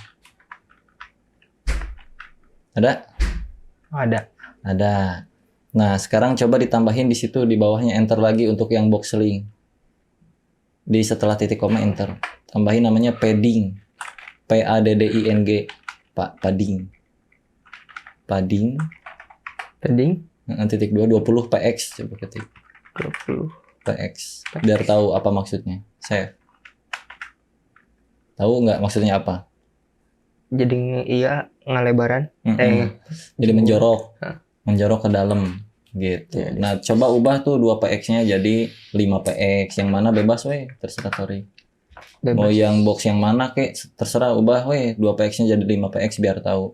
Ada? Oh, ada. Ada. Nah, sekarang coba ditambahin di situ di bawahnya enter lagi untuk yang box link. Di setelah titik koma enter. Tambahin namanya padding. PADDING. Pak padding. Padding. Padding. Titik 2 20 PX coba ketik 20. PX. Biar tahu apa maksudnya. Save. Tahu nggak maksudnya apa? Jadi iya ngalebaran. Mm-mm. Jadi menjorok. Hah. Menjorok ke dalam gitu. Iya, iya. Nah, coba ubah tuh 2 PX-nya jadi 5 PX. Yang mana bebas weh, terserah sorry. Bebas. Mau yang box yang mana kek, terserah ubah weh, 2 PX-nya jadi 5 PX biar tahu.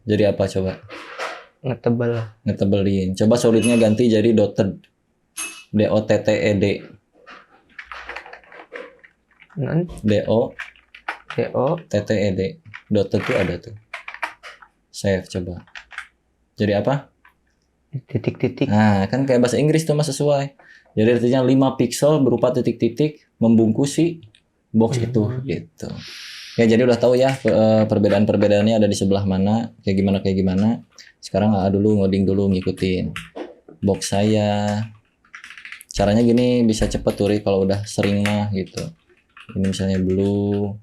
Jadi apa coba? Ngetebel. Ngetebelin. Coba solidnya ganti jadi dotted. DOTTED. Non. DO DO. TTED. Dotted tuh ada tuh. Save coba. Jadi apa? Titik-titik. Nah, kan kayak bahasa Inggris tuh mas sesuai. Jadi artinya 5 pixel berupa titik-titik membungkus si box itu gitu. Ya jadi udah tahu ya perbedaan-perbedaannya ada di sebelah mana, kayak gimana. Sekarang dulu ngoding dulu ngikutin box saya. Caranya gini bisa cepet tuh Ri, kalau udah sering mah gitu. Ini misalnya blue.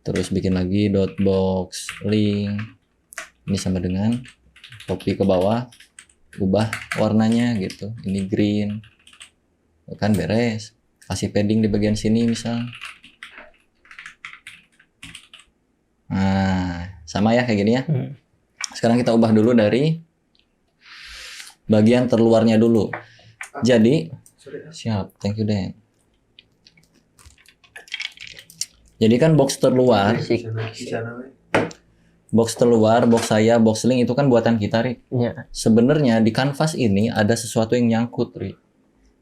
Terus bikin lagi dot box link. Ini sama dengan copy ke bawah, ubah warnanya gitu. Ini green. Kan beres. Kasih padding di bagian sini misal. Nah, sama ya kayak gini ya. Hmm. Sekarang kita ubah dulu dari bagian terluarnya dulu. Jadi, Sorry. siap. Thank you, Den. Jadi kan box terluar, Di sana, weh. box terluar, box saya, box link itu kan buatan kita, Ri. Ya. Sebenarnya di kanvas ini ada sesuatu yang nyangkut, Ri.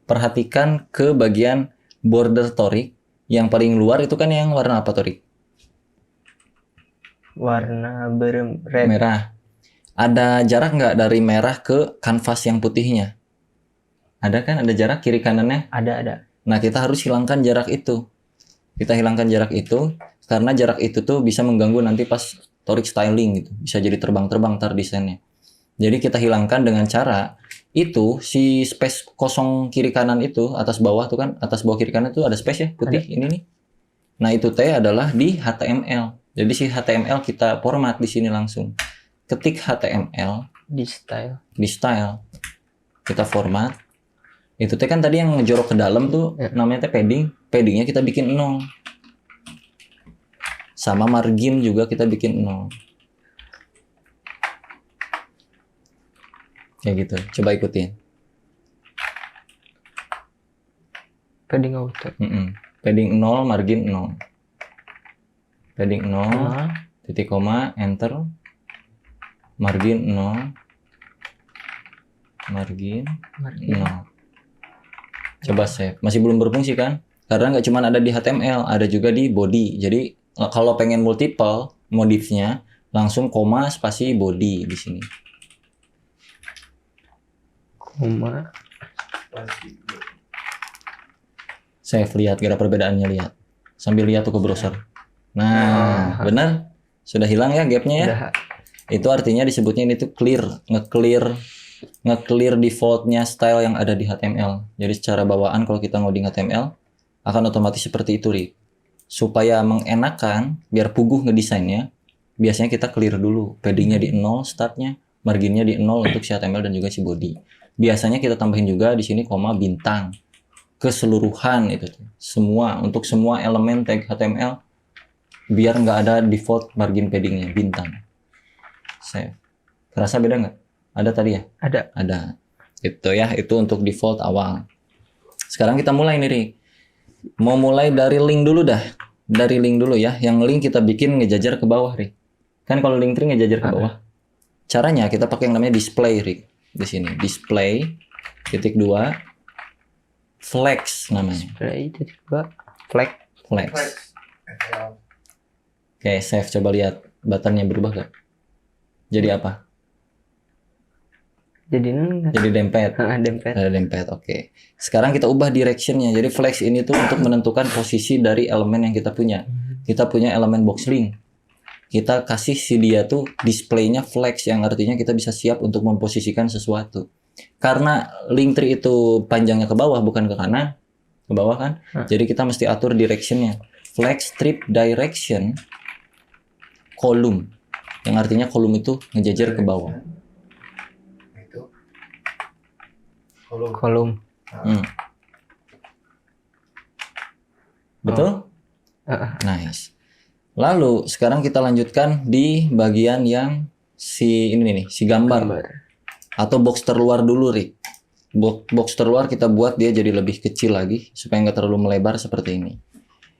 Perhatikan ke bagian border Torik. Yang paling luar itu kan yang warna apa, Torik? Warna red. Merah. Ada jarak nggak dari merah ke kanvas yang putihnya? Ada kan? Ada jarak kiri kanannya? Ada. Nah, kita harus hilangkan jarak itu. Kita hilangkan jarak itu karena jarak itu tuh bisa mengganggu nanti pas Torik styling gitu. Bisa jadi terbang-terbang ntar desainnya. Jadi kita hilangkan dengan cara itu si space kosong kiri kanan itu atas bawah tuh kan, atas bawah kiri kanan itu ada space ya putih ini nih. Nah itu T adalah di HTML. Jadi si HTML kita format di sini langsung. Ketik HTML Di style. di style kita format. Itu T kan tadi yang ngejorok ke dalam tuh Ya. namanya T padding. Paddingnya kita bikin 0. Sama margin juga kita bikin 0. Kayak gitu. Coba ikutin. Padding auto. Padding 0, margin 0. Padding 0, Nah, titik koma, enter. Margin 0. Margin margin. 0. Coba save. Masih belum berfungsi kan? Karena nggak cuma ada di HTML, ada juga di body. Jadi kalau pengen multiple modifnya, langsung koma spasi body di sini. Koma. Pasti. Save, lihat gara perbedaannya, lihat. Sambil lihat tuh ke browser. Nah, benar? Sudah hilang ya gapnya ya? Udah. Itu artinya disebutnya ini tuh clear, nge-clear defaultnya style yang ada di HTML. Jadi secara bawaan kalau kita ngoding HTML akan otomatis seperti itu, Rik. Supaya mengenakan, biar puguh ngedesainnya, biasanya kita clear dulu. Paddingnya di 0 startnya, marginnya di 0 untuk si HTML dan juga si body. Biasanya kita tambahin juga di sini koma bintang. Keseluruhan itu tuh. Semua, untuk semua elemen tag HTML, biar nggak ada default margin paddingnya, bintang. Save. Kerasa beda nggak? Ada tadi ya? Ada. Ada. Itu ya, itu untuk default awal. Sekarang kita mulai nih, Rik. Mau mulai dari link dulu dah. Dari link dulu ya. Yang link kita bikin ngejajar ke bawah, Rik. Kan kalau link tree ngejajar ke bawah. Caranya kita pakai yang namanya display, Rik. Di sini, display titik 2 flex namanya. Play titik 2. Flag. Flex. Flex. FL. Oke, save, coba lihat buttonnya berubah gak? Jadi apa? Jadi Jadi dempet. dempet. Ada dempet, oke. Sekarang kita ubah directionnya. Jadi flex ini tuh untuk menentukan posisi dari elemen yang kita punya. Kita punya elemen box link. Kita kasih si dia tuh displaynya flex, yang artinya kita bisa siap untuk memposisikan sesuatu. Karena link tree itu panjangnya ke bawah bukan ke kanan, ke bawah kan. Jadi kita mesti atur directionnya. Flex strip direction column, yang artinya kolom itu ngejajar ke bawah. Itu. Kalau Kolom. Betul? Ah, Nice. Lalu sekarang kita lanjutkan di bagian yang si ini nih, si gambar. Atau box terluar dulu, Rik. Box terluar kita buat dia jadi lebih kecil lagi supaya nggak terlalu melebar seperti ini.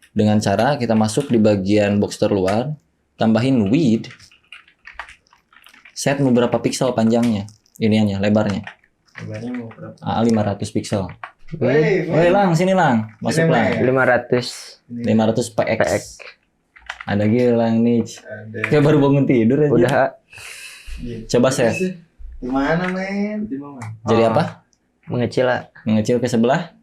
Dengan cara kita masuk di bagian box terluar, tambahin width, set beberapa pixel panjangnya, iniannya, lebarnya. lebarnya mau berapa? 500 pixel. Wih, Woi lang, sini lang, masuk Sini, lang. Lang. 500 Ini 500 px. PX. Ada gilang nih. ada. Kayak baru bangun tidur aja. Udah. Coba save. Di mana, men? Di mana? Jadi apa? Mengecil lah. Mengecil ke sebelah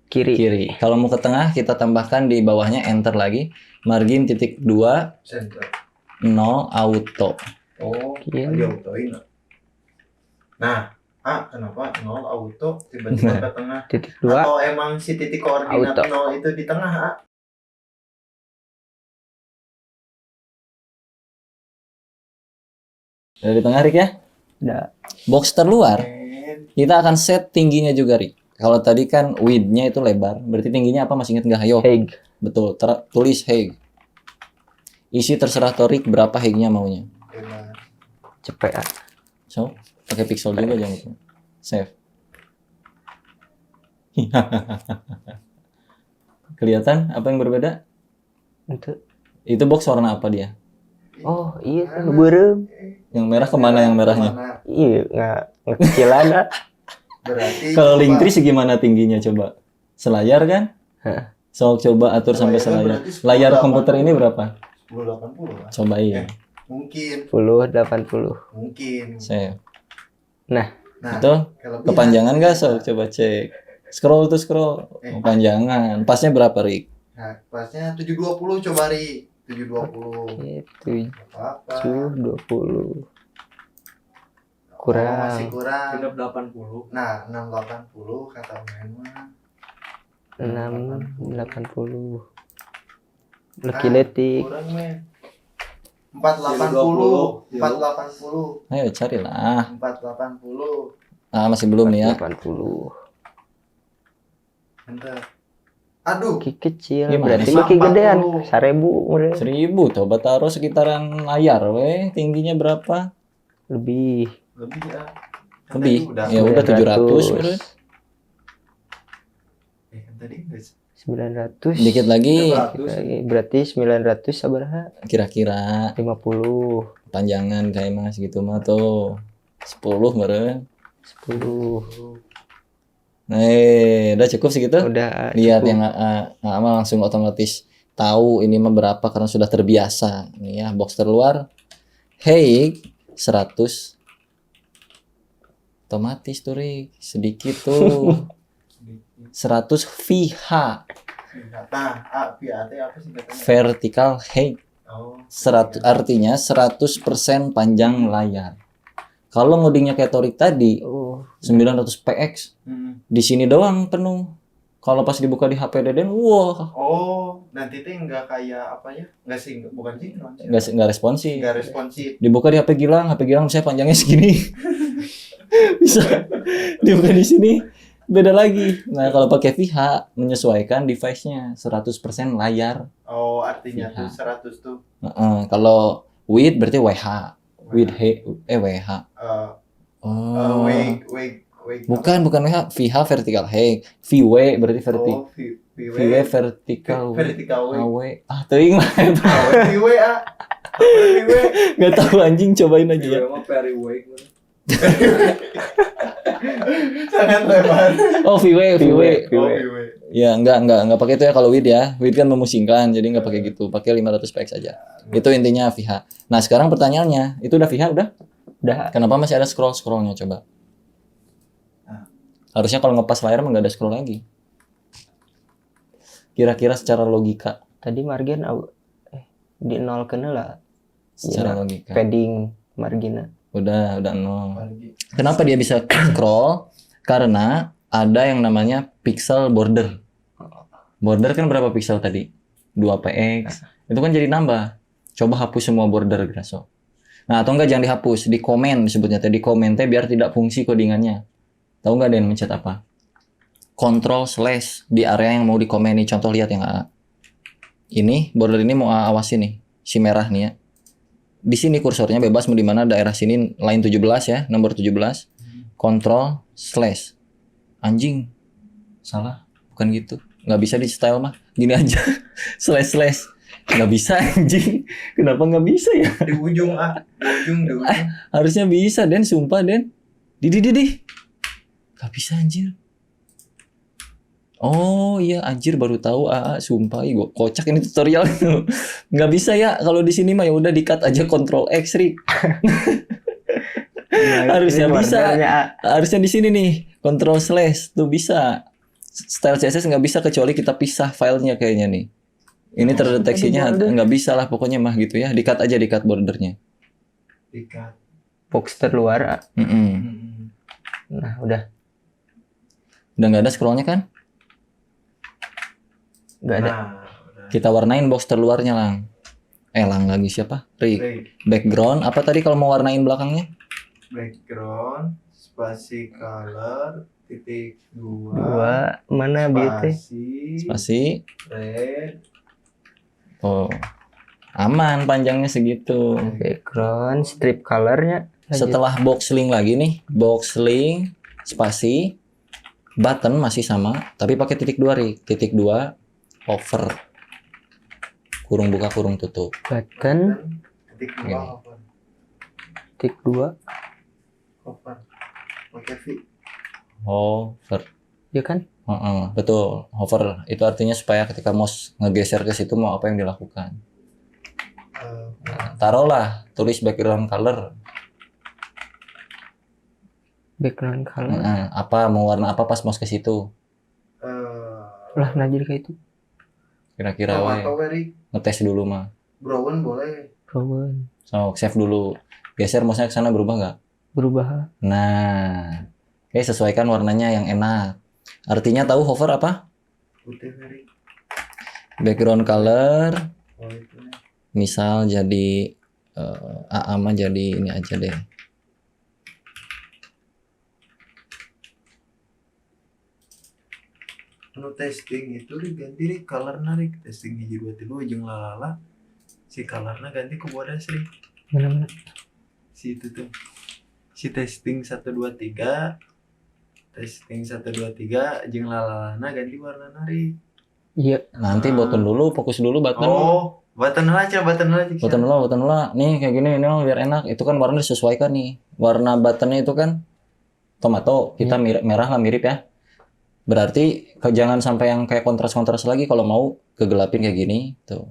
Kiri. kiri. Kalau mau ke tengah kita tambahkan di bawahnya enter lagi. Margin titik 2 Center. 0 auto. Oh, Iya. dia autoin. Nah, kenapa 0 auto tiba-tiba ke tengah? Titik 2. Atau emang si titik koordinat Auto. 0 itu di tengah, A? Dari tengah, Rik ya. Udah. Box terluar Men. kita akan set tingginya juga, Rik. Kalau tadi kan width-nya itu lebar, berarti tingginya apa, masih ingat nggak? Ayo. Haig. Betul, tulis height. Isi terserah Torik berapa height-nya maunya. Bebas. Cepet ah. So, pakai pixel juga jangan lupa. Save. Kelihatan apa yang berbeda? Itu box warna apa dia? Oh iya kan berem. Yang merah kemana yang merahnya? Kemana? Iya nggak ngekecilan ah. Berarti Kalau link coba- tree segimana tingginya coba? Selayar kan? Hah. So, coba atur sampai Selayarnya selayar. berarti Layar 1080. komputer ini berapa? 1080 lah. Cobain. Mungkin, 10 80. mungkin. Save. Nah, Nah, Itu kelebihan. kepanjangan nggak? So, coba cek. Scroll tuh scroll. Kepanjangan. Pasnya berapa, Rik? Nah, pasnya 720 coba, Ri. 720. itu Apa-apa. 20. kurang. masih kurang. Genep 80. Nah, 680 kata main mah. 680. Lucky Letik. Kurang men. 480. 480. Ayo carilah. 480. Ah, masih belum nih ya. 80. Bentar. Aduh. Ki kecil Gimana berarti sih? maki gedean 40. 1000 udah 1000, coba taruh sekitaran layar weh. Tingginya berapa? lebih. Lebih ya. Kan Lebih. tadi udah. Ya udah 700 bro. Kan tadi enggak. 900. Dikit lagi. Dikit lagi. Berarti 900 sabaraha? Kira-kira 50. panjangan kayak mas gitu mah tuh 10 meren. 10. Udah cukup segitu. Udah Lihat cukup. yang ama langsung otomatis tahu ini mah berapa karena sudah terbiasa. Nih ya, box terluar. Hey, 100. Otomatis tuh Rik, sedikit tuh. 100 VH, Nah, VAT apa sih katanya? vertical height. Oh. 100 artinya 100% panjang layar. Kalau ngodingnya kayak Torik tadi, Oh, 900 px, di sini doang penuh. Kalau pas dibuka di HP Deden, wah, Oh, nanti tuh enggak kayak apa ya? Enggak sih, bukan sinkron. nggak responsif. Enggak responsif. Dibuka di HP HP Gilang saya panjangnya segini. Bisa dibuka di sini beda lagi. Nah, kalau pakai VH menyesuaikan device-nya 100% layar. Oh, artinya Iya. tuh 100 tuh Kalau width berarti WH. Width WH. Oh. Bukan WH, VH vertical height. VW berarti Oh, VW vertical vertical AW. Teuing mah. VW ah. VW. Enggak tahu anjing, cobain aja ya. Iya mah very wake. Sangat lebar. Oh, VW. Oh, VW. VW. Ya, enggak pakai itu ya kalau width ya. Width kan memusingkan, jadi enggak pakai gitu. Pakai 500 px aja. Itu intinya VH. Nah, sekarang pertanyaannya, itu udah VH udah? udah Kenapa masih ada scroll-scrollnya coba? Harusnya kalau ngepas layar mah nggak ada scroll lagi. Kira-kira secara logika. tadi margin di nol kena lah Secara Iya. logika. padding marginnya. Udah nol. Kenapa dia bisa scroll? Karena ada yang namanya pixel border. Border kan berapa pixel tadi? 2 px. Itu kan jadi nambah. Coba hapus semua border Graso. Nah, atau enggak jangan dihapus, di komen disebutnya tadi, komen teh biar tidak fungsi codingannya. Tahu nggak Den mencet apa? Control slash di area yang mau dikomen nih. Contoh lihat yang AA. Ini border ini mau AA awasin nih, si merah nih ya. Di sini kursornya bebas mau di mana daerah sini line 17 ya, nomor 17. Control slash. Anjing. Salah, bukan gitu. Nggak bisa di style mah. Gini aja. slash. Nggak bisa anjing. Kenapa nggak bisa ya? Di ujung ah. Di ujung. Harusnya bisa Den, sumpah Den. Di. Gak bisa anjir. Oh iya anjir baru tahu sumpah gua kocak ini tutorial. Nggak bisa ya kalau di sini mah ya udah di-cut aja Ctrl X Rik. Harusnya bisa. Harusnya di sini nih Ctrl slash tuh bisa. Style CSS nggak bisa kecuali kita pisah filenya kayaknya nih. Ini terdeteksinya nggak bisa lah pokoknya mah gitu ya. Di-cut aja di-cut bordernya. Dikat. Box terluar. Nah, udah Nggak ada scrollnya kan? nggak ada. Nah, udah. Kita warnain box terluarnya lang. Lang lagi siapa? Rik. Background apa tadi kalau mau warnain belakangnya? Background, spasi color, titik 2, Dua mana BT? Spasi. red, Oh. Aman panjangnya segitu. Background strip colornya. Setelah box link lagi nih, box link spasi button masih sama tapi pakai titik 2 Rik. Titik 2 over. Kurung buka kurung tutup. button titik 2 Gini. open, titik 2 open, pakai V. Hover. ya kan? Betul, hover itu artinya supaya ketika mouse ngegeser ke situ mau apa yang dilakukan. Nah, taruhlah tulis background color. Background color. Apa mau warna apa pas mouse ke situ? Lah nah jadi kayak itu. Kira-kira wae. Tomato Eri, Ngetes dulu mah. brown boleh. Brown. So, save dulu. Geser mouse-nya ke sana berubah nggak? Berubah. Nah, oke, sesuaikan warnanya yang enak. Artinya tahu hover apa? Putih Rik. Background color, Oh itu. misal jadi AA mah jadi ini aja deh. Anu testing itu diganti Rik colorna Rik. Testing hiji 2 3 jeung lalala. Si colorna ganti ku bodas Rik. Mana-mana. Si itu tuh. Si testing 1 2 3. Testing 1 2 3 jeung lalalana ganti warnana Rik. Iya. Nanti button dulu, fokus dulu button. Oh, button aja. Button dulu. Nih kayak gini ini biar enak. Itu kan warna disesuaikan nih. Warna buttonnya itu kan tomato. Kita merah lah mirip ya. Berarti jangan sampai yang kayak kontras-kontras lagi kalau mau kegelapin kayak gini. Tuh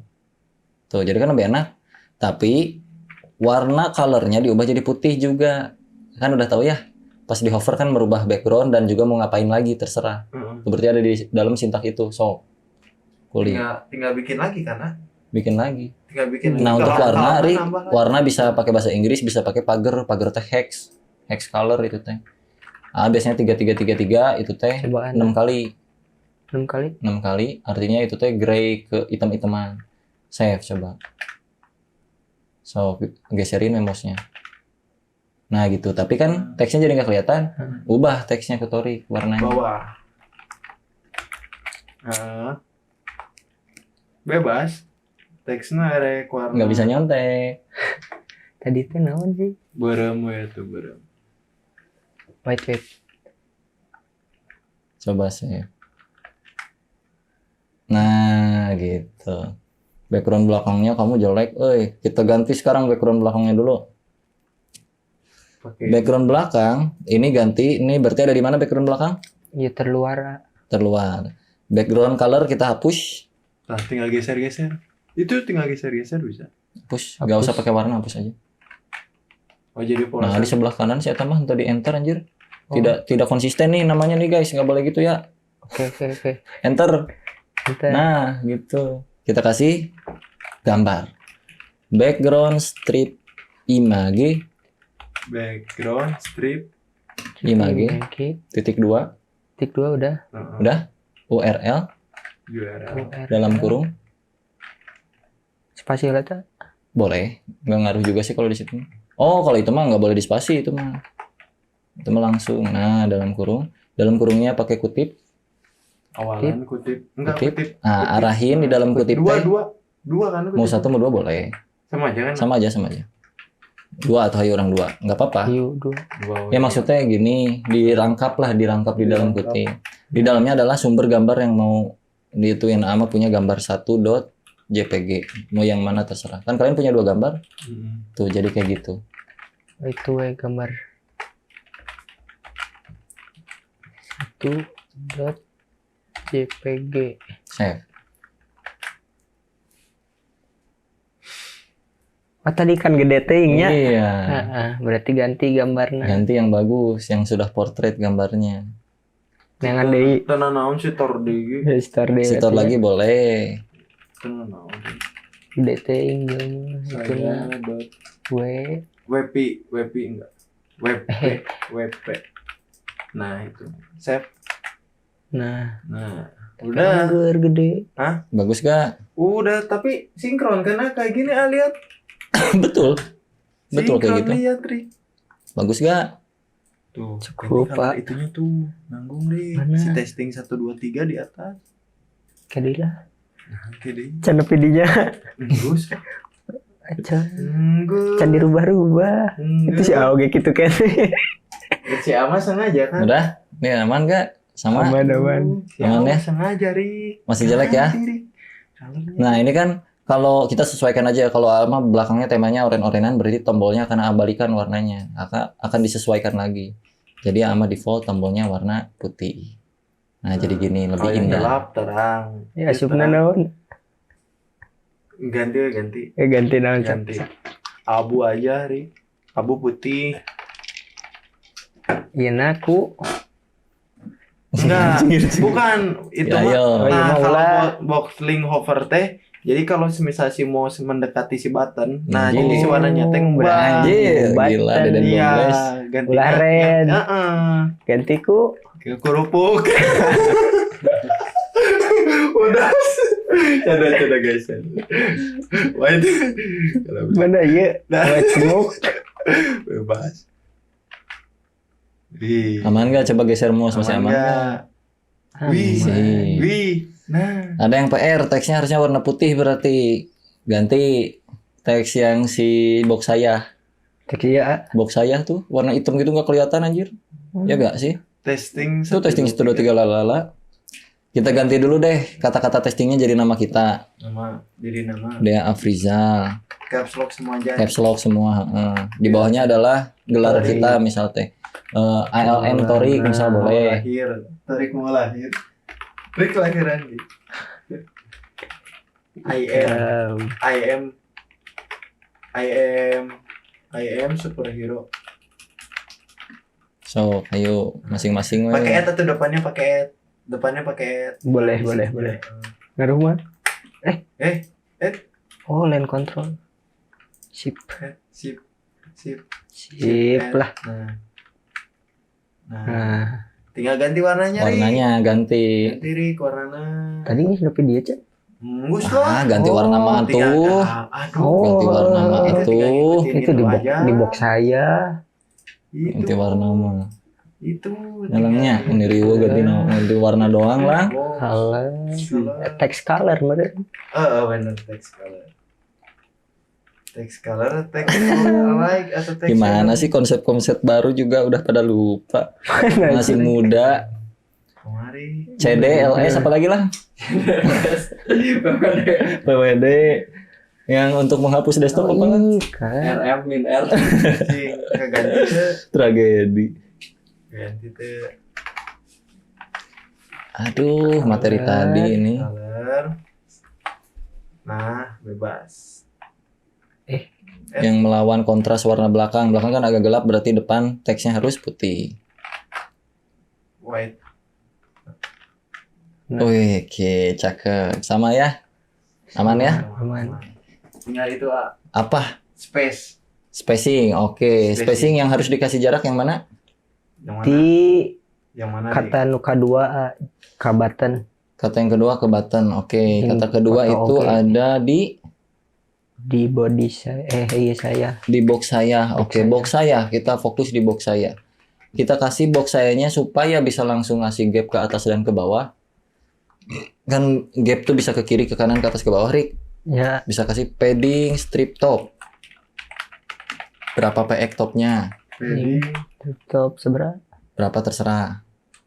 jadi kan lebih enak. Tapi warna colornya diubah jadi putih juga. Kan udah tahu ya. Pas di hover kan merubah background dan juga mau ngapain lagi terserah. Berarti ada di dalam sintak itu. So, tinggal bikin lagi kan? Bikin lagi. Tinggal bikin. Nah, untuk warna, Ri, nambah lagi. warna bisa pakai bahasa Inggris, bisa pakai pagar teh hex color itu teh. Ah, biasanya 3333 itu teh Cobaan. 6 kali. 6 kali. 6 kali artinya itu teh gray ke hitam-hitaman. Save coba. So, geserin mouse-nya. Nah, gitu. Tapi kan teksnya jadi nggak kelihatan. Ubah teksnya ke Torik warnanya. Bawah. Bebas. Teksnya rek warna. Nggak bisa nyontek. Tadi teh naon sih? Berem ya tuh berem. Wait. Coba save. Nah, gitu. Background belakangnya kamu jelek, kita ganti sekarang background belakangnya dulu. Pakai. Background belakang, ini ganti, ini berarti ada di mana background belakang? Iya terluar. Terluar. Background color kita hapus, Nah, tinggal geser-geser. Itu tinggal geser-geser bisa. hapus, nggak usah pakai warna, hapus aja. Oh jadi pola. Nah, di sebelah kanan saya tambah untuk di enter anjir. Tidak konsisten nih namanya nih guys, nggak boleh gitu ya. Oke. Enter. Kita Nah, gitu. Kita kasih gambar. Background strip image background strip. image titik 2 Tik 2 udah. udah URL URL. dalam kurung Spasi letak. boleh, nggak ngaruh juga sih kalau di situ. Oh, kalau itu mah nggak boleh dispasi itu mah langsung. Nah, dalam kurungnya pakai kutip. Awalan kutip. Enggak Kutip. kutip. Nah, arahin di dalam kutip teh. Dua kan kutip. Mau 1 mau 2 boleh. Sama aja kan? Sama aja. 2 atau hayu orang 2 nggak apa-apa. Yuk 2. Dua. Ya maksudnya gini, dirangkap di dalam kutip. Di dalamnya adalah sumber gambar yang mau diituin ama punya gambar 1.jpg. Mau yang mana terserah. Kan kalian punya 2 gambar. Tuh, jadi kayak gitu. Itu gambar. 1.jpg. Save. Oh tadi kan gede teuingnya. Iya. Berarti ganti gambarnya. Ganti yang bagus, yang sudah portrait gambarnya. Jangan deui. Tenan naon sih tor deui. Store deh. Sitor lagi boleh. Tenan naon. Gede teuing jeung Saya ituna. dot WP enggak. WP. Nah, itu. Save. Nah, Udah. anggur gede. Bagus gak? Udah, tapi sinkron karena kayak gini lihat. Betul kayak gitu. Lihat, Ri. Bagus gak? Tuh, Cukup, ini kalau Pak. itunya tuh nanggung deh. Mana? Si testing 1 2 3 di atas. Kadilah. Oke deh. Can videonya. Enggus. Acan. Enggus. Can dirubah-rubah. Itu si Aoge gitu kan. Si Ama sengaja kan? Udah? Nih aman gak? Sama? Aman. Si Aman Ama ya? sengaja, Ri. Masih jelek ya? Ganti, Ri. Colornya. Nah, ini kan kalau kita sesuaikan aja, kalau Alma belakangnya temanya oren-orenan berarti tombolnya akan abalikan warnanya, akan disesuaikan lagi. Jadi Alma default tombolnya warna putih. Nah, jadi gini lebih Kalau yang indah. gelap terang. Ya asupna naon? Ganti. Ganti naon? Ganti. Abu aja, Ri. Abu putih. Iya naku. Enggak, bukan itu Ya, mah. ayo. Oh, iya, Nah, mah kalau ulah. box link hover teh Jadi kalau semisal si mau mendekati si button, nah Oh. jadi si warnanya teh ngubah. Anjir, gila Button, Deden Iya, Bumbles. ganti Ulah red. Heeh. Gantiku. Kerupuk. Udah. Canda guys. Wah itu. Kalau Mana ya? Nah. White smoke. bebas. Wih. Aman gak? Coba geser mouse masih aman nggak? nggak? Wih. Sih. Wih. Nah. Ada yang PR, teksnya harusnya warna putih berarti. Ganti teks yang si box saya. Jadi ya. Box saya tuh warna hitam gitu nggak kelihatan anjir. Ya gak sih? Testing. Itu testing 1 2 3 lalala. Kita ganti dulu deh kata-kata testingnya jadi nama kita. Nama. Jadi nama. Dea Afrizal. Caps lock semua aja. Caps lock semua. Di bawahnya adalah gelar Torik. kita misal teh. ILM Torik misal Mau boleh. lahir. Tarik mau lahir. Tarik kelahiran gitu. I am superhero. So, ayo masing-masing we. Pakai et atau depannya pakai et. Depannya pakai et. Boleh, Di boleh, sini. boleh. Ngaruh mah. Et. Oh, lane control. Sip. Sip. Sip Et. lah. Nah. Nah, Tinggal ganti warnanya. Ri. Warnanya ganti. Ganti Rik warnanya. tadi ini kenapa dia, Cak? Mus lah. Ganti Oh, warna mah Tinggal- tuh. Aduh. Ganti warna mah Itu tinggal tuh. ngikutin Itu di box aja. di box saya. Itu. Ganti warna mah. Itu. Nyalangnya tinggal- ini Rio ganti warna doang lah. Oh, Color. color. Text color meren. Bener text color. Text color, text like atau text Gimana sih konsep-konsep baru juga udah pada lupa. Masih muda. Kemari. CD, LS apa lagi lah? PWD. Yang untuk menghapus desktop apa kan? Kan. RM min R. Sing keganti teh. Tragedi. Ganti teh. Aduh, materi tadi ini. Color. Nah, bebas. Yang melawan kontras warna belakang. Belakang kan agak gelap berarti depan teksnya harus putih. White. Nah. Wih, oke, cakep. Sama ya? Aman ya? Aman. Tinggal itu Apa? space. Spacing. Oke, spacing yang harus dikasih jarak yang mana? Yang mana? Di Yang mana? kata nuka dua kabatan Kata yang kedua ke button. Oke, Yang kata kedua foto, itu oke. ada di body saya. Iya saya. di box saya. Oke, saya. box saya. Kita fokus di box saya. Kita kasih box sayanya supaya bisa langsung ngasih gap ke atas dan ke bawah. Kan gap tuh bisa ke kiri, ke kanan, ke atas, ke bawah, Rik. Ya, Bisa kasih padding strip top. Berapa PX topnya? Padding. tutup seberapa? Berapa terserah.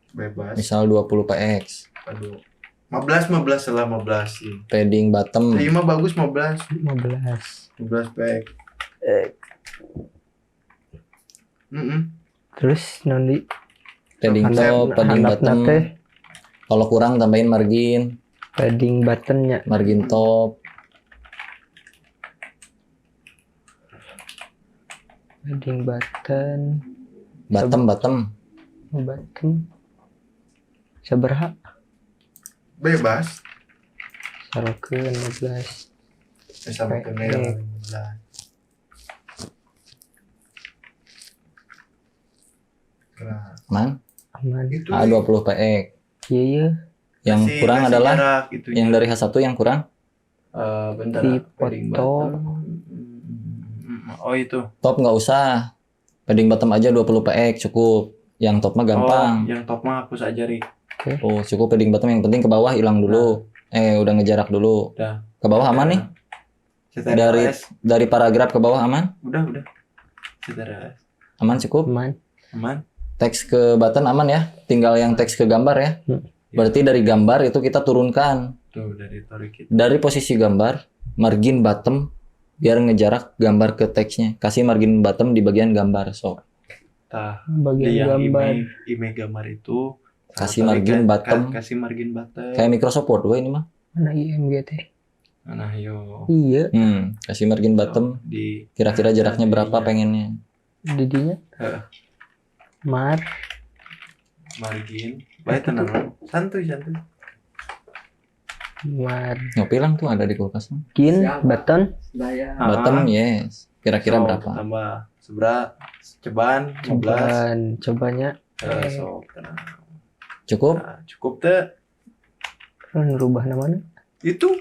Bebas. Misal 20 PX. Aduh. 15 lah 15 sih. Padding bottom. Iya mah bagus 15. 15. 15 pack. Terus nanti Padding top, padding bottom. Kalau kurang tambahin margin. padding buttonnya. Margin top. Padding button. Bottom. Button. Seberapa? Bebas. Sarokeun 15. Sama ke Pack. 15. Nah, Man. Aman. itu 20 PX. Iya iya. Yang kasih- kurang kasih adalah jarak itunya. yang dari H1 yang kurang. Bentar. Di padding foto. button. Oh itu. Top nggak usah. Padding bottom aja 20 PX cukup. Yang top mah gampang. Oh, yang top mah hapus aja Rik. Oh, cukup padding bottom, yang penting ke bawah hilang dulu. Udah ngejarak dulu. Udah. Ke bawah aman nih? Dari CTRS. dari paragraf ke bawah aman? Udah. CTRS. Aman cukup. Aman. Aman. Teks ke button aman ya? Tinggal yang teks ke gambar ya. Berarti dari gambar itu kita turunkan Tuh dari Torik itu. dari posisi gambar, margin bottom biar ngejarak gambar ke teksnya. Kasih margin bottom di bagian gambar. So, Tah. Di Bagian yang gambar. email gambar itu Kasih Torik margin kan- bottom. Kasih margin button. kayak Microsoft Word we ini mah. Mana IMG teh? Nah, yo. Iya. Kasih margin bottom. Di Kira-kira jaraknya berapa Iya. pengennya? Didinya. Heeh. Mar. margin. Baik tenang. Santuy. Mar. Ngopi lang tuh ada di kulkas. Kin, Siapa? button. Daya. Bottom yes. Kira-kira berapa? Tambah seberat ceban 15. Cobaan. Cobanya. Sok tenang. Cukup? Nah, cukup teh. Kan rubah namanya. Itu.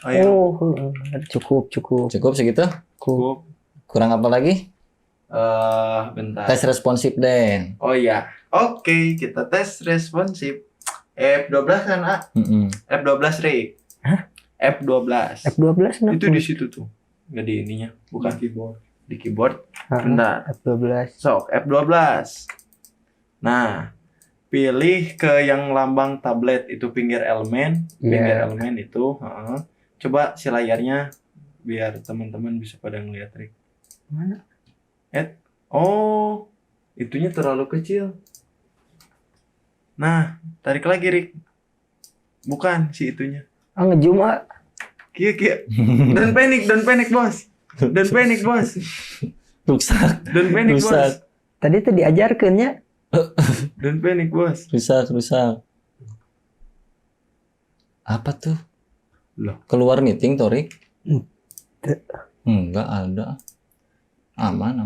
Ayo. Oh, cukup. Cukup segitu? Cukup. Kurang apa lagi? Bentar. Tes responsif Den. Oh iya. Oke, kita tes responsif. F12 kan, A? Mm-mm. F12 Ray. Hah? F12. F12 nah. Itu di situ tuh. Enggak di ininya, bukan keyboard. Di keyboard. Ah, Bentar. F12. Sok, F12. Nah, pilih ke yang lambang tablet itu pinggir elemen. Pinggir Iya. elemen itu. Heeh. Coba si layarnya biar teman-teman bisa pada ngeliat Rick. Mana? Oh, itunya terlalu kecil. Nah, tarik lagi Rick. Bukan si itunya. Ah, ngezoom ah. Kia. Don't panic bos. Don't panic bos. Rusak. Don't panic bos. Rusak. Tadi tuh diajarkan ya. Don't panic bos. Rusak. Apa tuh? Loh. Keluar meeting, Torik? Ente. Enggak ada. Aman.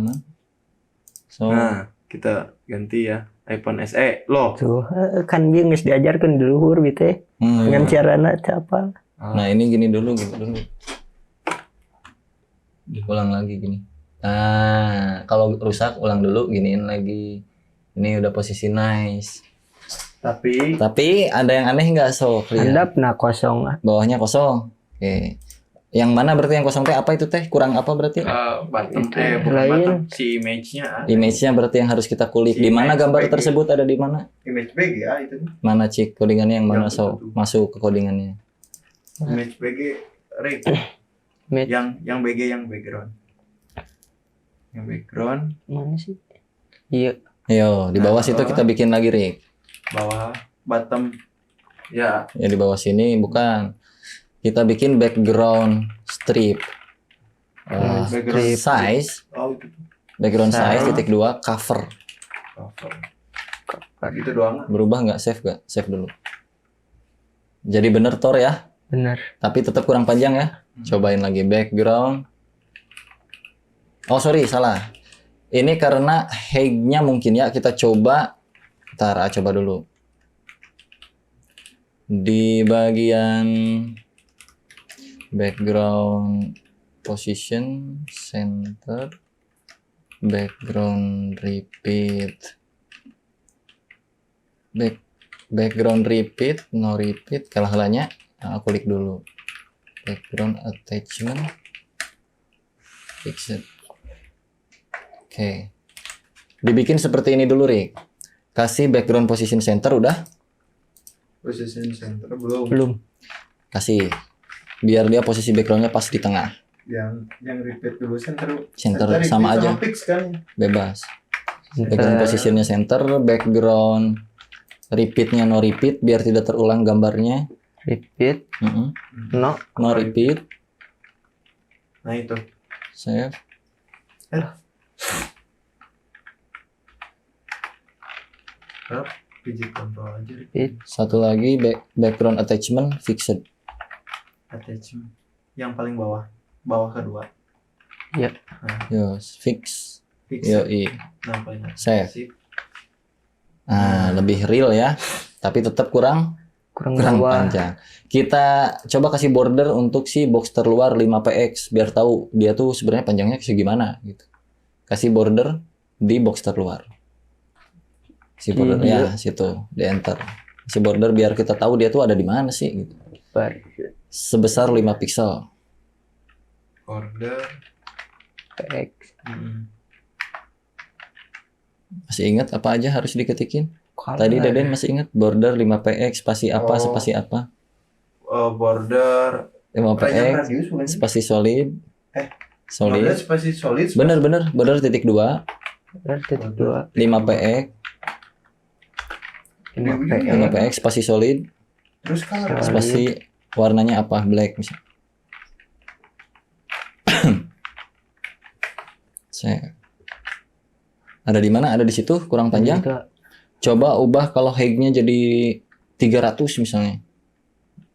So, Nah, kita ganti ya iPhone SE. Loh. Tuh, kan dia nggak diajarkan di luhur gitu ya. Dengan iya. carana apa? Nah, ini gini dulu. Ulang lagi gini. Nah, kalau rusak ulang dulu, giniin lagi. Ini udah posisi nice. Tapi ada yang aneh nggak, So? Lihat. Handap nah kosong ah. Bawahnya kosong. Oke. Yang mana berarti yang kosong teh apa itu teh? Kurang apa berarti? Bottom Itu bukan lain. bottom, si image-nya. Image-nya berarti yang harus kita kulik. Si Di mana image gambar baik. tersebut ada di mana? Image BG ya itu. Mana cik codingannya yang mana, Yang So? itu tuh. Masuk ke codingannya. Image BG Rick. Image. Yang BG yang background. Yang background Mana sih? Iya. Yo, di bawah Nah, situ bawah. kita bikin lagi, Rik. bawah bottom. Ya, Ya di bawah sini bukan. Kita bikin background strip. background Size, Oh itu tuh. background size Size. titik 2 cover. Cover. Gitu doang. Berubah nggak? Save nggak? Save dulu. Jadi bener Tor ya, Benar. tapi tetap kurang panjang ya. Cobain lagi background. Oh sorry, salah. Ini karena height-nya mungkin ya, kita coba. Ntar, coba dulu. Di bagian background position, center, background repeat. Background repeat, no repeat, kalah-kalahnya. Nah, aku klik dulu. Background attachment. Fix it. Oke. Dibikin seperti ini dulu, Rik. Kasih background position center udah? Position center belum. Belum. Kasih. Biar dia posisi backgroundnya pas di tengah. Yang repeat dulu center. Center Center sama repeat aja. Fix kan. Bebas. Background positionnya center, background repeatnya no repeat biar tidak terulang gambarnya. Repeat. Mm-mm. No. No repeat. Nah itu. Save. Pijit kontrol aja. Rick. Repeat. Satu lagi background attachment fixed. Attachment. Yang paling bawah. Bawah kedua. Yo, fix. Fix. Yo, Nah, paling atas. Save. Sip. Lebih real ya. Tapi tetap kurang Kurang bawah. panjang. Kita coba kasih border untuk si box terluar 5px biar tahu dia tuh sebenarnya panjangnya segimana gitu. Kasih border di box terluar. Si border ya situ, di enter. Si border biar kita tahu dia tuh ada di mana sih gitu. Bar. Sebesar 5 pixel. Order. PX. Masih ingat apa aja harus diketikin? Color. Tadi Deden masih ingat border 5px spasi apa Oh. spasi apa? Border. Panjang 5px radius bukan sih? spasi solid. Border Solid. spasi solid. Bener border titik 2 Titik 2. 5px 5px spasi solid Terus color. Solid. spasi warnanya apa? Black misalnya. Saya ada di mana? Ada di situ kurang panjang. Coba ubah kalau height-nya jadi 300 misalnya.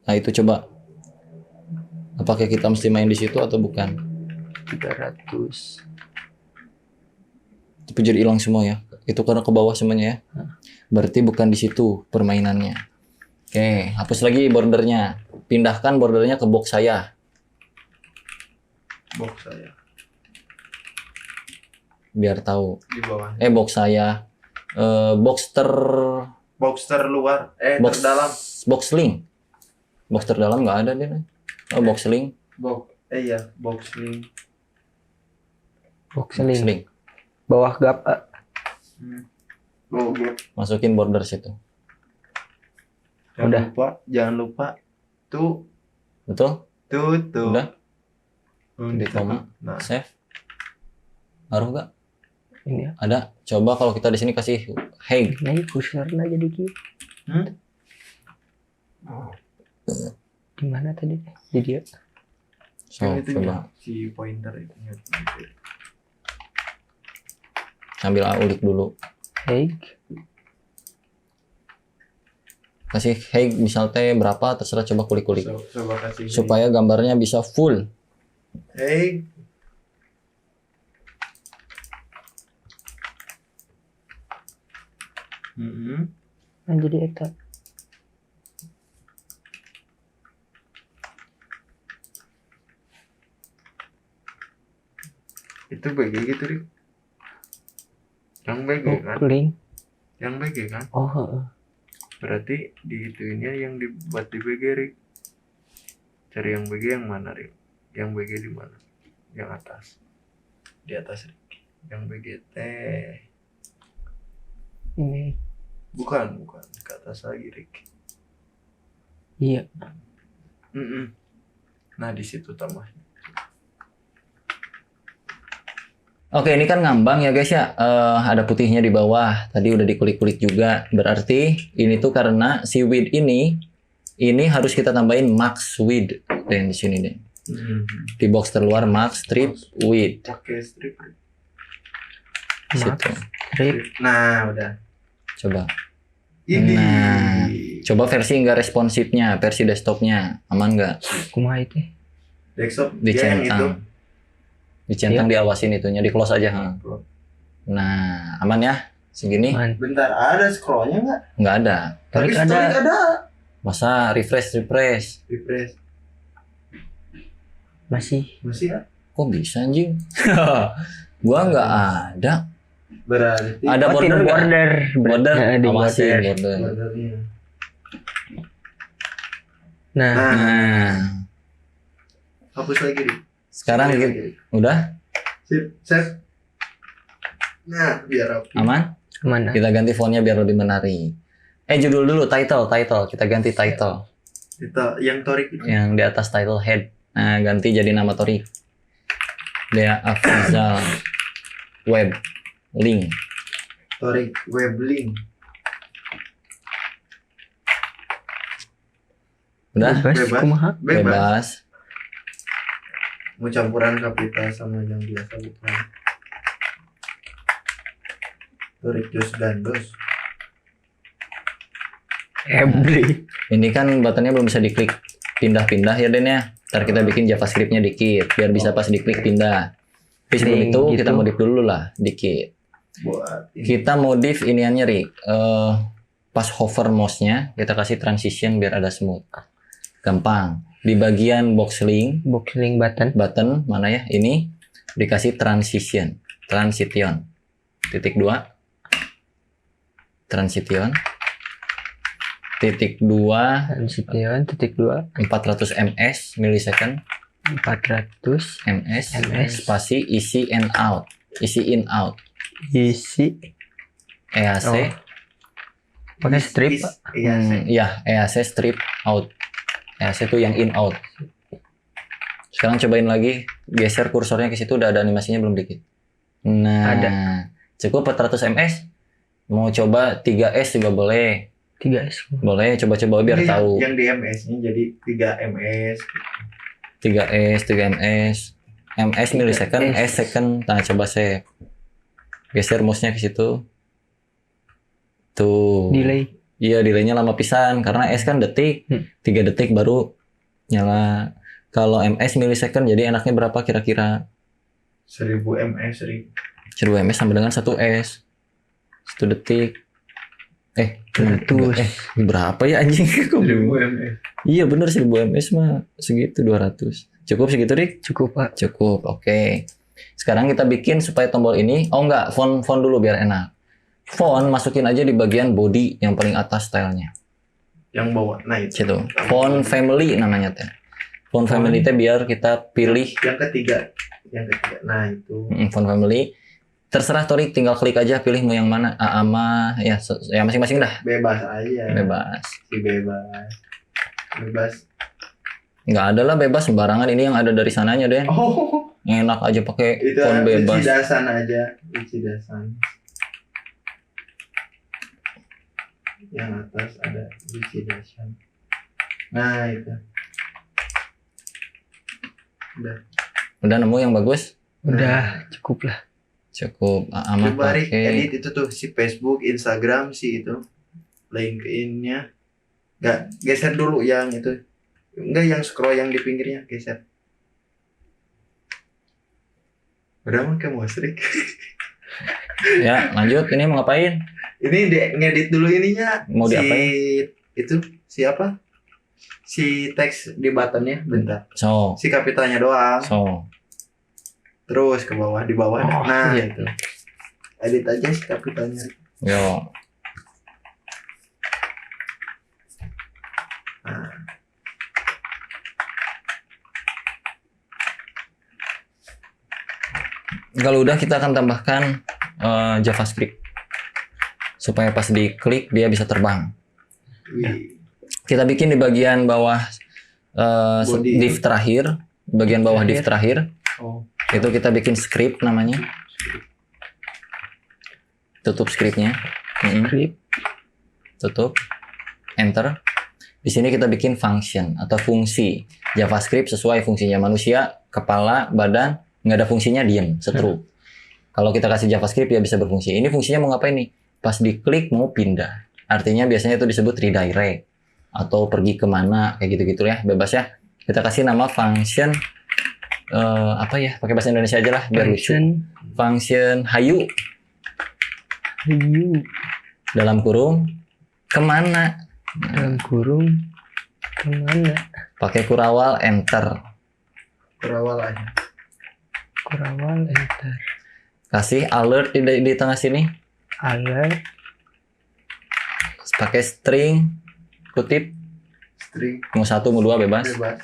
Nah itu coba. Apakah kita mesti main di situ atau bukan? 300. Tapi jadi hilang semua ya. Itu karena ke bawah semuanya ya. Berarti bukan di situ permainannya. Oke, hapus lagi bordernya. Pindahkan bordernya ke box saya. Box saya Biar tahu. di bawah. Box saya. Box Box terluar, box terdalam. box link. Box terdalam nggak ada dia. Oh, box link. Iya, box link. Box Box link. link. Bawah gap. Oh, gap. Masukin border situ. Jangan lupa. Tuh. Betul? Tuh. Udah? Hmm, Di koma. Nah, Save. Ngaruh nggak? Ini ya. Ada. Coba kalau kita di sini kasih hey. Nah, kursornya jadi gitu. Di mana tadi? Di dia. So, kan itu coba si pointer itu. ambil ulik dulu. Hey. Kasih hey misal teh berapa terserah, coba kulik-kulik. Coba kasih. Supaya gambarnya bisa full. Hey. Nah, jadi eta. Itu BG gitu, Rik. Yang BG Oh, kan? link. Yang BG kan? Oh, heeh. Berarti di itunya yang dibuat di BG, Rik. Cari yang BG yang mana, Rik? Yang BG di mana? Yang atas. Di atas, Rik. Yang BG teh. Ini. Bukan. Ke atas lagi, Rik. Iya. Nah, di situ tambahnya. Oke, ini kan ngambang ya guys ya. Ada putihnya di bawah. Tadi udah dikulik-kulik juga. Berarti ini tuh karena si width ini harus kita tambahin max width. Dan di sini deh. Di box terluar max strip width. Pakai strip. Situ. Strip. Nah, udah. Coba. Ini. Nah, coba versi nggak responsifnya, versi desktopnya aman nggak? Kumaha itu? Desktop dia yang itu. Dicentang, diawasin itunya, di close aja. Nah, aman ya? Segini? Man. Bentar, ada scrollnya nggak? Nggak ada. Tapi Tarik story ada. ada. Masa refresh? Refresh. Masih. Masih ya? Kok bisa anjing? Gua nggak ada. Berarti Ada border nggak? Border, Nah, di awasin border. border. bordernya. Nah, Nah, Hapus lagi, Rik. sekarang Sip gitu. lagi, Rik. Udah? Sip, save. Nah, biar rapi. Aman? mana? Kita ganti fontnya biar lebih menarik. Judul dulu, title. Kita ganti title. Kita yang Torik itu. Yang di atas title head. Nah, ganti jadi nama Torik. Dea Afrizal Web Link. Torik web link. Udah? Bebas. Bebas. Kumaha? Bebas. Mau campuran kapital sama yang biasa bukan. Torik Jos Gandos. Ebri. Ini kan buttonnya belum bisa diklik pindah-pindah ya Den ya. Ntar kita bikin JavaScript-nya dikit biar bisa pas diklik pindah. Tapi sebelum itu Gitu. kita modif dulu lah dikit. Buat ini. Kita modif iniannya Rik. Pas hover mouse-nya kita kasih transition biar ada smooth. Gampang. Di bagian box link Box link button. mana ya? Ini dikasih transition. Titik 2. Transition. Titik 2 Transition titik 2 400 ms millisecond 400 ms ms. spasi isi in out isi EAC Oh. pakai strip. Iya, ya EAC strip out. EAC itu yang in out. Sekarang cobain lagi, geser kursornya ke situ, udah ada animasinya belum dikit? Nah, Ada. cukup 400 ms. Mau coba 3S juga boleh. 3S. Boleh coba-coba biar Ini tahu. Yang di MS-nya jadi 3 MS. 3 ms ms millisecond, 3S. s second. Nah, coba save. Geser mouse-nya ke situ. Tuh. Delay. Iya, delaynya lama pisan karena S kan detik, 3 detik baru nyala. Kalau MS millisecond, jadi enaknya berapa kira-kira? 1000 ms 1000 ms sama dengan 1 S. 1 detik. 200. Berapa ya anjing? 1000 ms. Iya bener 1000 ms mah segitu 200. Cukup segitu, Rik? Cukup Pak. Cukup, oke. Sekarang kita bikin supaya tombol ini, font dulu biar enak. Font masukin aja di bagian body yang paling atas stylenya. Yang bawah. Nah itu. Situ. Font family namanya teh. Font family teh biar kita pilih Yang ketiga. Nah itu. font family. Terserah Torik, tinggal klik aja pilih mau yang mana. AMA ya, ya masing-masing dah. Bebas aja. Bebas. Bebas. Nggak ada lah bebas sembarangan, ini yang ada dari sananya Den. Oh. Enak aja pakai Itu font bebas. Wicidasan aja. Wicidasan. Yang atas ada Wicidasan. Nah itu. Udah nemu yang bagus? Udah cukup lah. Cukup. AMA Coba Rik, pakai. edit itu tuh si Facebook, Instagram si itu LinkedIn-nya. Nggak, geser dulu yang itu. Enggak yang scroll yang di pinggirnya, geser. Udah mah kamu Rik. Ya, lanjut. Ini mau ngapain? Ini ngedit dulu ininya. Mau diapain? Itu siapa? Si teks di buttonnya, bentar. So, Si kapitalnya doang. so. Terus ke bawah, di bawah. Oh, nah, iya. itu. Edit aja si kapitalnya. Yo. Nah. Kalau udah kita akan tambahkan JavaScript supaya pas diklik dia bisa terbang. Wih. Kita bikin di bagian bawah Body. div terakhir, bagian bawah div terakhir. Oh. Itu kita bikin script namanya. Tutup scriptnya. Script. Tutup. Enter. Di sini kita bikin function atau fungsi. JavaScript sesuai fungsinya manusia, kepala, badan, nggak ada fungsinya diem, setru. Kalau kita kasih JavaScript ya bisa berfungsi. Ini fungsinya mau ngapain nih? Pas diklik mau pindah. Artinya biasanya itu disebut redirect atau pergi kemana kayak gitu-gitu ya, bebas ya. Kita kasih nama function apa ya? Pakai bahasa Indonesia aja lah biar lucu. Function hayu dalam kurung kemana? Dalam kurung kemana? Pakai kurawal enter. Kurawal aja. Kurawal enter. Kasih alert di tengah sini. Alert. Pakai string kutip String mau 1 mau 2 bebas. bebas.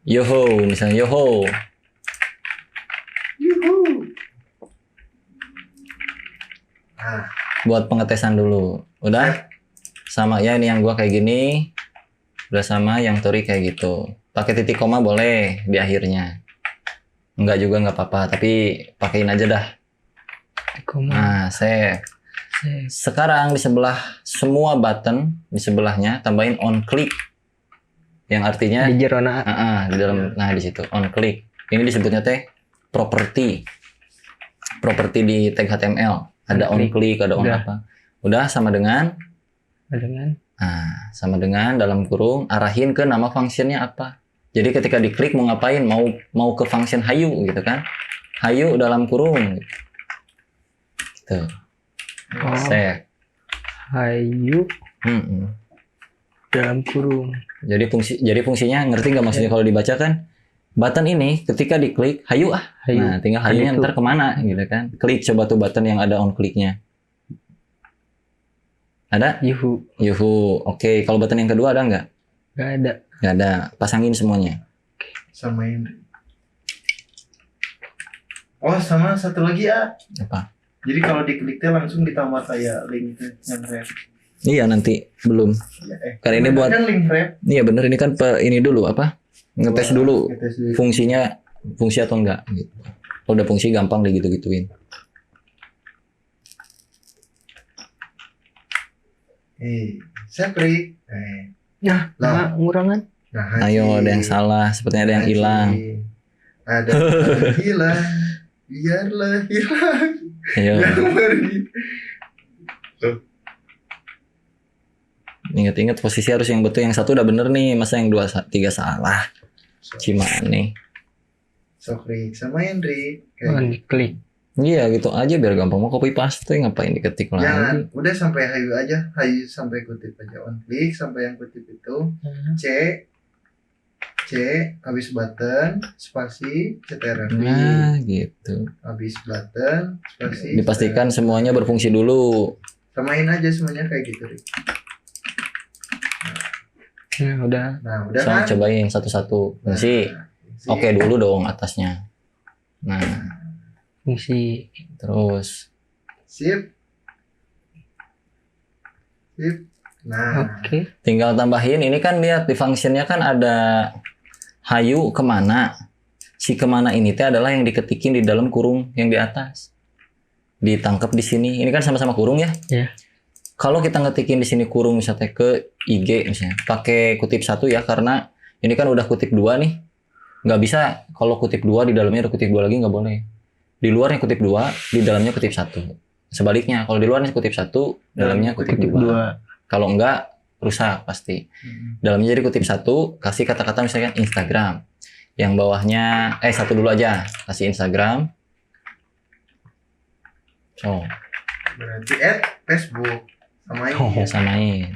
Yoho misalnya yoho. Yuhu. Nah, Buat pengetesan dulu. Udah? Sama ya ini yang gua kayak gini. Udah sama yang Tori kayak gitu. Pakai titik koma boleh di akhirnya. Enggak juga nggak apa-apa, tapi pakein aja dah. Koma. Nah, save. Sekarang di sebelah semua button di sebelahnya tambahin on click. Yang artinya Di jerona. di dalam di situ on click. Ini disebutnya teh property. Property di tag HTML. Ada on click, ada on Udah. apa. Udah sama dengan Dengan sama dengan dalam kurung arahin ke nama functionnya apa. Jadi ketika diklik mau ngapain, mau ke function hayu gitu kan. Hayu dalam kurung. Gitu. Save. hayu Mm-mm. dalam kurung. Jadi fungsinya ngerti nggak maksudnya kalau dibaca kan? Button ini ketika diklik hayu Hayu. Nah, tinggal hayunya Itu. ntar kemana gitu kan? Klik coba tuh button yang ada on clicknya. Ada? Yuhu. Yuhu. Oke, kalau button yang kedua ada nggak? Gak ada. Nggak ada. Pasangin semuanya. samain. Oh, sama satu lagi ya. Apa? Jadi kalau dikliknya langsung ditambah kayak link yang ref. Iya nanti belum. Ya, Karena ini buat kan link ref. Iya bener ini kan ini dulu apa? Ngetes dulu Ngetes dulu. fungsinya fungsi atau enggak gitu. Kalau udah fungsi gampang digitu-gituin. Sepri. Nah, Lah. ngurangan. Nah, Ayo ada yang salah, sepertinya ada yang hilang. Ada yang hilang. Biarlah hilang. Ayo. Yang pergi. Tuh. Ingat-ingat posisi harus yang betul, yang satu udah bener nih, masa yang dua tiga salah. Cimane. Sok Rik, samain Rik. Klik. Iya gitu aja biar gampang, mau copy paste ngapain diketik lagi. Jangan, udah sampai hayu aja, hayu sampai kutip aja, on klik sampai yang kutip itu, C, habis button, spasi, CTRL, Nah gitu. habis button, spasi. Dipastikan semuanya berfungsi dulu. Samain aja semuanya kayak gitu, Rik. Nah, udah. Nah, udah So, kan? cobain satu-satu. Fungsi. Nah, Oke dulu dong atasnya. Nah, Fungsi. terus Sip. Sip. Nah, Oke. tinggal tambahin. Ini kan lihat di functionnya kan ada hayu kemana. Si kemana ini teh adalah yang diketikin di dalam kurung yang di atas. Ditangkap di sini. Ini kan sama-sama kurung ya. Iya. Kalau kita ngetikin di sini kurung misalnya ke IG misalnya, pakai kutip 1 ya, karena ini kan udah kutip 2 nih. Nggak bisa kalau kutip 2 di dalamnya ada kutip 2 lagi, nggak boleh. Di luarnya kutip 2, di dalamnya kutip 1. Sebaliknya, kalau di luarnya kutip 1, dalamnya kutip 2. Kalau enggak, rusak pasti. Dalamnya jadi kutip 1, kasih kata-kata misalkan Instagram. Yang bawahnya, satu dulu aja, kasih Instagram. So, berarti Facebook. Samain. ya samain.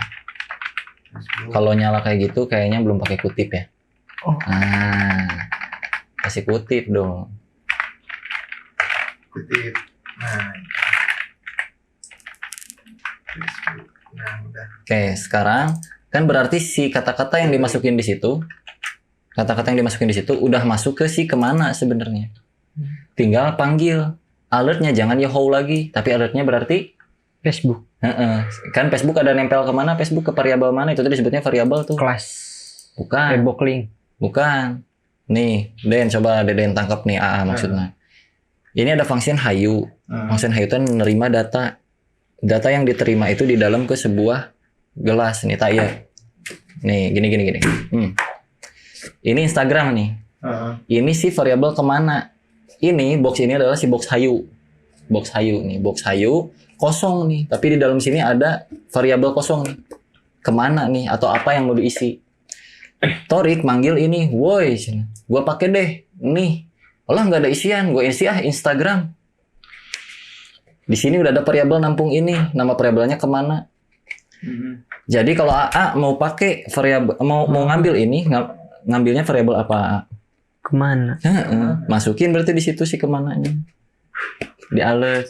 Facebook. Kalau nyala kayak gitu, kayaknya belum pakai kutip ya. Oh. Nah, kasih kutip dong. Kutip. Nah. Facebook. Nah, udah. Oke, sekarang kan berarti si kata-kata yang dimasukin di situ, udah masuk ke si kemana sebenarnya. Tinggal panggil. Alertnya jangan Yahoo lagi, tapi alertnya berarti Facebook. kan Facebook ada nempel kemana, Facebook ke variabel mana, itu tadi disebutnya variabel tuh. Kelas. Bukan. Facebook link. Bukan. Nih, Den coba Deden tangkap nih AA maksudnya. Ini ada function hayu. Function hayu itu menerima data. Data yang diterima itu di dalam ke sebuah gelas nih, ya. Nih, gini. Ini Instagram nih. Ini si variabel kemana? Ini box ini adalah si box hayu. Box hayu nih, box hayu kosong nih. Tapi di dalam sini ada variabel kosong nih. Kemana nih? Atau apa yang mau diisi? Torik manggil ini, woi, gua pakai deh, nih, olah nggak ada isian, gua isi Instagram. Di sini udah ada variabel nampung ini, nama variabelnya kemana. Jadi kalau AA mau pakai variabel, mau ngambil ini, ngambilnya variabel apa? Kemana? Masukin berarti di situ sih kemananya, di alert.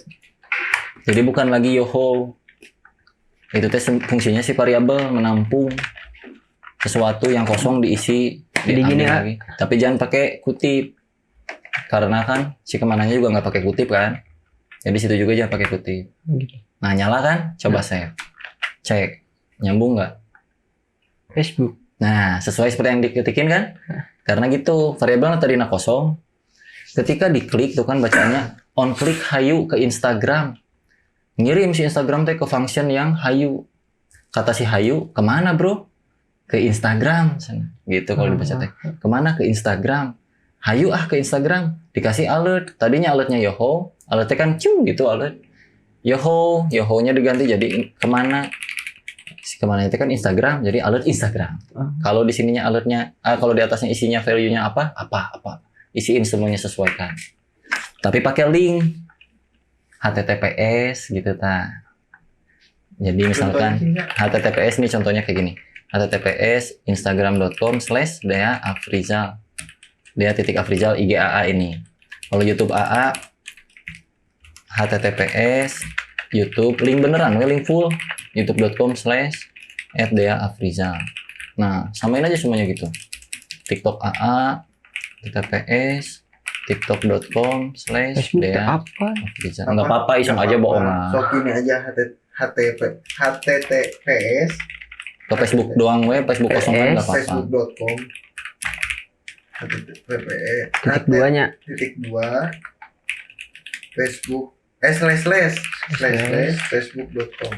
Jadi bukan lagi Yoho, itu teh fungsinya si variabel menampung sesuatu yang kosong diisi. Jadi gini lagi. Tapi jangan pakai kutip, karena kan si kemananya juga nggak pakai kutip kan. Jadi situ juga jangan pakai kutip. Nah nyala kan? Coba save, cek nyambung nggak? Facebook. Nah sesuai seperti yang diketikin kan? Karena gitu variabel tadinya kosong. Ketika diklik tuh kan bacanya on click hayu ke Instagram. Ngirim si Instagram teh ke function yang hayu. Kata si hayu kemana bro? Ke Instagram gitu kalau dibaca teh. Kemana? Ke Instagram. Hayu ke Instagram. Dikasih alert. Tadinya alertnya Yoho, alertnya kan cung gitu alert. Yoho-nya diganti jadi kemana? Si kemana itu kan Instagram, jadi alert Instagram. Kalau di sininya alertnya, kalau di atasnya isinya value-nya apa? Isiin semuanya, sesuaikan. Tapi pakai link HTTPS gitu ta. Jadi misalkan HTTPS nih contohnya kayak gini. HTTPS instagram.com/Dea_Afrizal. Dea.Afrizal IG AA ini. Kalau YouTube AA HTTPS YouTube link beneran, link full youtube.com/@Dea_Afrizal. Nah, samain aja semuanya gitu. TikTok AA HTTPS tiktok.com/Dea_Afrizal. Enggak apa-apa, iseng aja bohongan. Sok ini aja HTTPS Ke Facebook doang we, Facebook kosong kan enggak apa-apa. Facebook.com HTTPS Titik duanya. _2 Facebook // facebook.com.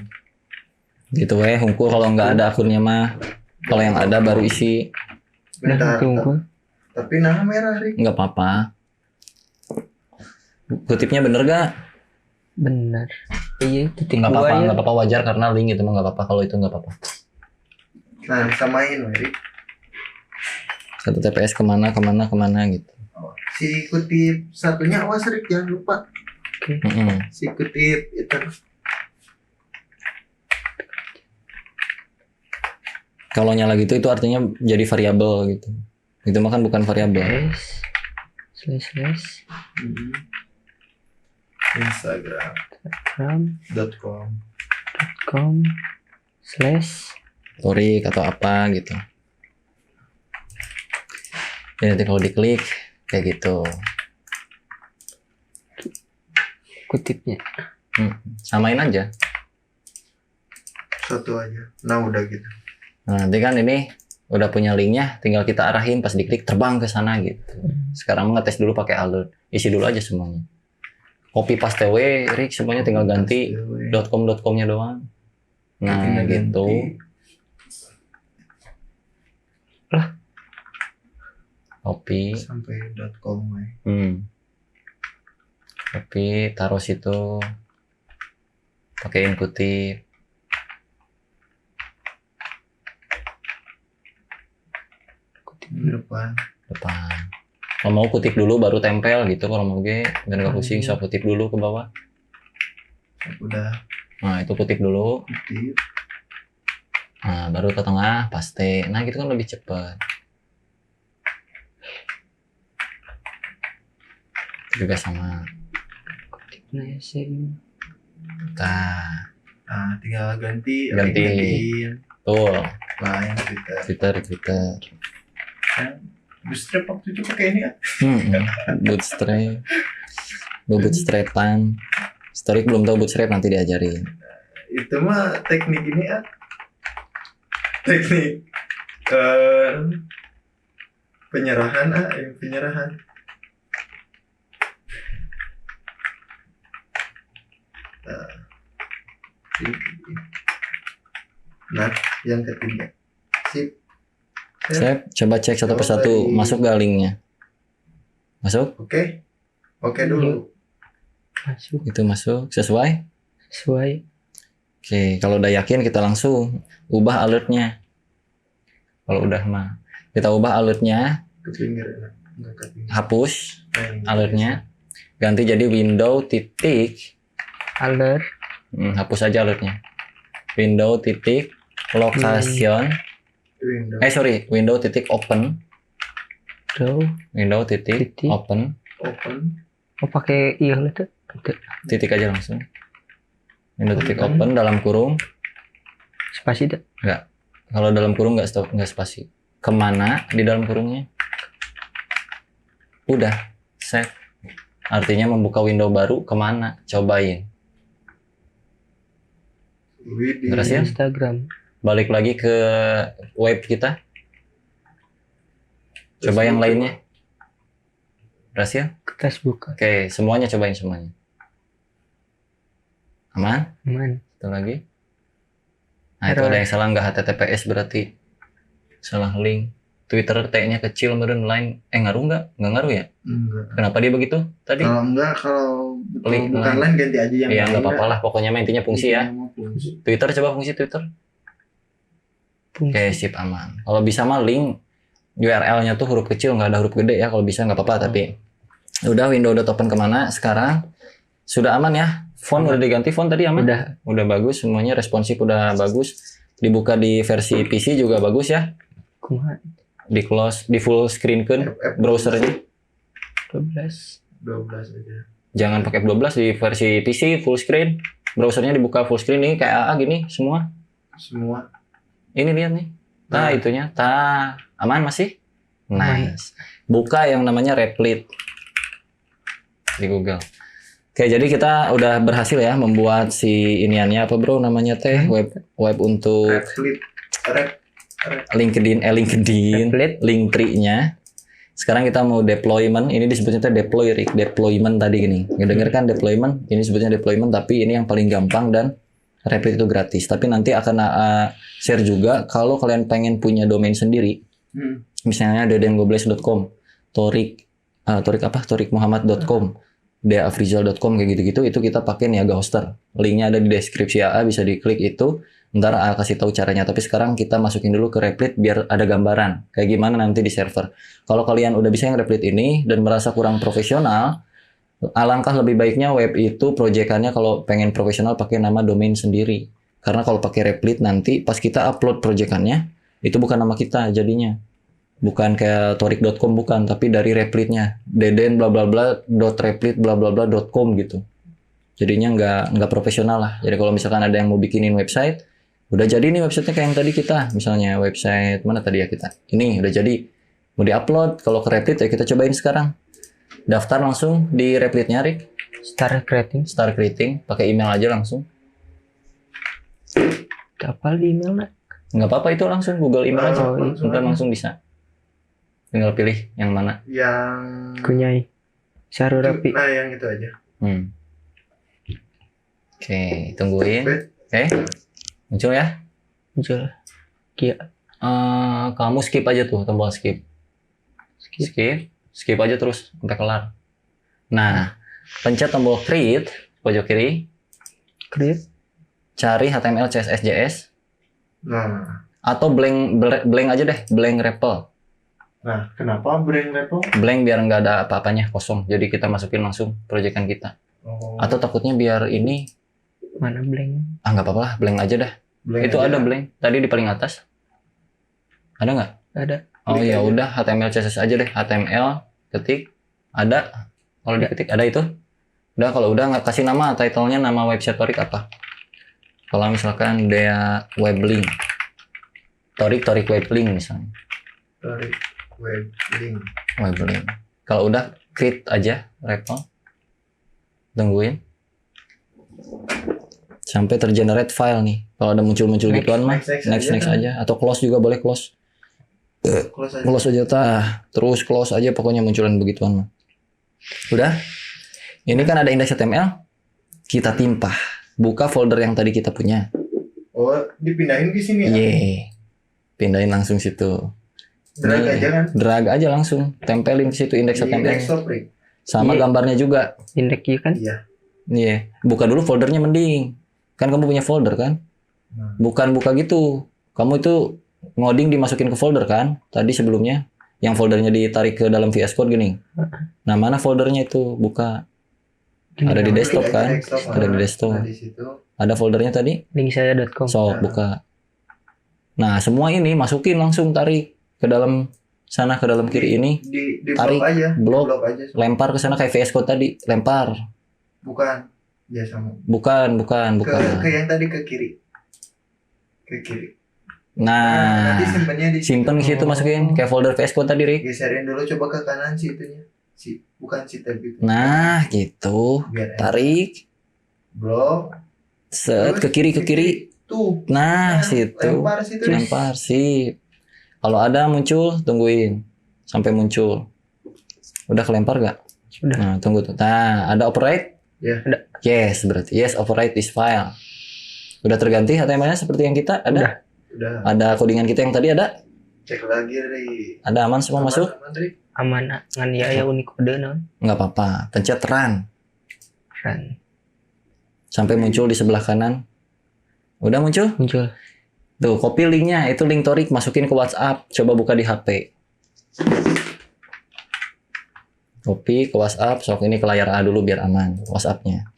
Gitu weh, hungkul kalau nggak ada akunnya mah. Kalau yang ada baru isi. Bentar, Tunggu. tapi nah merah Rik. Nggak apa-apa. Kutipnya bener gak? Bener. Iya, titik Nggak dua apa-apa, ya. nggak apa-apa, wajar karena link itu mah nggak apa-apa. Kalau itu nggak apa-apa. Nah, samain Rik. Satu TPS kemana gitu. Si kutip satunya awas Rik, jangan lupa. Mm-mm. Si kutip itu. Kalau nyala gitu itu artinya jadi variabel gitu. Itu mah kan bukan variabel. Slash Instagram.com com slash Torik atau apa gitu. Ya, nanti kalau diklik kayak gitu. kutipnya. Samain aja. satu aja. Nah, udah gitu. Nah, nanti kan ini udah punya linknya, tinggal kita arahin pas diklik terbang ke sana gitu. Sekarang ngetes dulu pakai alert, isi dulu aja semuanya. Copy paste we, Rik, semuanya tinggal ganti .com.com-nya doang. Nah, Tinggal gitu. ganti. Copy, Sampai .com we. copy, taruh situ. Pakein kutip. Depan. Kalau mau kutip dulu baru tempel gitu, kalau mau biar nggak pusing, so kutip dulu ke bawah. Udah Nah, itu kutip dulu. kutip. Nah, baru ke tengah, paste. Nah, gitu kan lebih cepat. Juga sama. Kutipnya sih. Nah, Tinggal ganti. Ganti. tuh, Lain Twitter. Twitter. Bootstrap waktu itu pakai ini ya? Bootstrapan. Storik belum tahu bootstrap, nanti diajarin. Itu mah teknik ini ya. Teknik penyerahan penyerahan. Nah, yang ketiga. Sip. Saya coba cek satu persatu, masuk gak linknya? Masuk? Oke dulu. Masuk Itu masuk, sesuai? sesuai. Oke, kalau udah yakin kita langsung ubah alertnya. Kalau udah mah, kita ubah alertnya, Ke pinggir. Enggak ke pinggir. hapus Nah, ini. alertnya, ganti jadi window titik, Alert hapus aja alertnya. Window titik location, window titik open, draw. window titik Titik. open, Oh pakai iya itu. titik aja langsung. Window titik open dalam kurung. Spasi dah. Kalau dalam kurung nggak spasi. Kemana di dalam kurungnya? Udah, save. Artinya membuka window baru kemana? Cobain. Berhasil? Instagram. Balik lagi ke web kita. Coba yang lainnya. Berhasil? Kertas buka. Oke, semuanya cobain semuanya. Aman? Aman. Satu lagi. Nah, itu ada yang salah, nggak HTTPS berarti. Salah link. Twitter T-nya kecil, meren line. Ngaruh nggak? Nggak ngaruh ya? Enggak. Kenapa dia begitu tadi? Kalau Klik bukan line. lain ganti aja yang Iya, lain. nggak apa-apa lah. Pokoknya mah intinya fungsi ya. Fungsi. Twitter, coba fungsi Twitter. Oke, sip, aman. Kalau bisa mah link URL-nya tuh huruf kecil, nggak ada huruf gede ya. Kalau bisa nggak apa-apa, tapi udah window.open kemana sekarang? Sudah aman ya? Font udah diganti, font tadi aman? Udah bagus, semuanya responsif udah bagus. Dibuka di versi PC juga bagus ya. Kumaha? Di close, di full screen kan browsernya. 12 aja. Jangan pakai 12 di versi PC full screen. Browsernya dibuka full screen nih kayak AA gini semua. Ini lihat nih. Nah, itunya. Aman masih? Nice. Buka yang namanya Replit di Google. Oke, jadi kita udah berhasil ya membuat si iniannya apa bro namanya teh web untuk LinkedIn, Linktree-nya. Sekarang kita mau deployment, ini disebutnya deploy, deployment tadi gini. Ngedenger kan deployment, ini sebutnya deployment, tapi ini yang paling gampang dan Replit itu gratis. Tapi nanti akan share juga kalau kalian pengen punya domain sendiri. Misalnya dedengobles.com, torikmuhammad.com, deafrizal.com kayak gitu-gitu, itu kita pakai Niaga Hoster. Linknya ada di deskripsi AA, bisa diklik itu. Ntar kasih tahu caranya. Tapi sekarang kita masukin dulu ke Replit biar ada gambaran kayak gimana nanti di server. Kalau kalian udah bisa yang Replit ini dan merasa kurang profesional, alangkah lebih baiknya web itu proyekannya kalau pengen profesional pakai nama domain sendiri. Karena kalau pakai Replit nanti pas kita upload proyekannya itu bukan nama kita jadinya. Bukan kayak torik.com bukan, tapi dari Replitnya. Deden bla bla bla .replit bla bla bla .com gitu. Jadinya nggak profesional lah. Jadi kalau misalkan ada yang mau bikinin website, udah jadi nih websitenya kayak yang tadi kita. Misalnya website mana tadi ya kita. Ini udah jadi. Mau diupload. Kalau ke Replit ya kita cobain sekarang. Daftar langsung di Replitnya, Rik. Start creating. Start creating. Pakai email aja langsung. Kapal di email nak. Nggak apa-apa itu langsung. Google email aja. Langsung bisa. Tinggal pilih yang mana. Yang Kunyai. Saru rapi. Nah, yang itu aja. Oke, tungguin. Wait. Oke. Muncul ya. Muncul. Kia. Kamu skip aja tuh tombol skip. Skip aja terus sampai kelar. Nah, pencet tombol create pojok kiri, Create. cari HTML, CSS, JS, Nah, atau blank aja deh, blank REPL. nah kenapa brand level? Blank biar nggak ada apa-apanya, kosong. Jadi kita masukin langsung proyekan kita. Oh, Atau takutnya biar ini, Mana blank? nggak apa-apa lah, blank aja dah. blank Itu aja. ada blank. Tadi di paling atas. Ada nggak? Ada. Oh Blank ya aja. udah, HTML, CSS aja deh. HTML, ketik, ada. Kalau diketik ada itu. Udah, kalau udah nggak kasih nama, title-nya nama website Torik apa? Kalau misalkan dia weblink, Torik weblink misalnya, Dari web link. weblink. Kalau udah create aja REPL, tungguin sampai tergenerate file nih. Kalau ada muncul gituan mah next aja, atau close juga boleh close. Close aja. Close aja terus close aja pokoknya munculan begituan mah. Udah. Ini kan ada index HTML, kita timpah. Buka folder yang tadi kita punya. Oh, dipindahin ke sini ya? Yeay. Pindahin langsung situ. Drag Nih, aja kan? Drag aja langsung. Tempelin ke situ index Di HTML. desktop, Rick. Sama Iya. gambarnya juga. Indeks ya kan? Iya. Iya. Buka dulu foldernya mending. Kan kamu punya folder kan? Nah. Bukan buka gitu. Kamu itu ngoding dimasukin ke folder kan? Tadi sebelumnya. Yang foldernya ditarik ke dalam VS Code gini. Nah, mana foldernya itu? Buka. Ada di Klik desktop aja kan? desktop, Ada di desktop. Nah, di situ. Ada foldernya tadi? Linksaya.com. So, buka. Nah, semua ini masukin langsung, tarik ke dalam sana, ke dalam kiri ini. Di Tarik, blok aja. blok. Blok aja. Lempar ke sana kayak VS Code tadi. Lempar. Bukan. Ya sama. Bukan. Ke yang tadi ke kiri. Ke kiri. Nah, nanti simpennya di simpen di situ masukin kayak folder VS Code tadi, Rik. Geserin dulu, coba ke kanan sih itunya. Bukan si tab itu. Nah, gitu. Biar enak. Tarik, Blok. set ke kiri. Tuh. Nah, situ. Lempar situ. Lempar, sip. Kalau ada muncul, tungguin sampai muncul. Udah kelempar gak? Udah. Nah, tunggu tuh. Nah, ada override? Ya. Ada. Yes, berarti yes, override this file. Udah terganti HTML-nya seperti yang kita? Ada? Udah. Ada codingan kita yang tadi ada? Cek lagi, Ri. Ada aman semua masuk? Aman, Ri. Aman ngan ya Unicode non. Nggak apa-apa. Pencet run. Run. Sampai muncul di sebelah kanan. Udah muncul? Muncul. Tuh, copy linknya. Itu link Torik. Masukin ke WhatsApp. Coba buka di HP. Copy ke WhatsApp. Sok ini ke layar A dulu biar aman. WhatsApp-nya.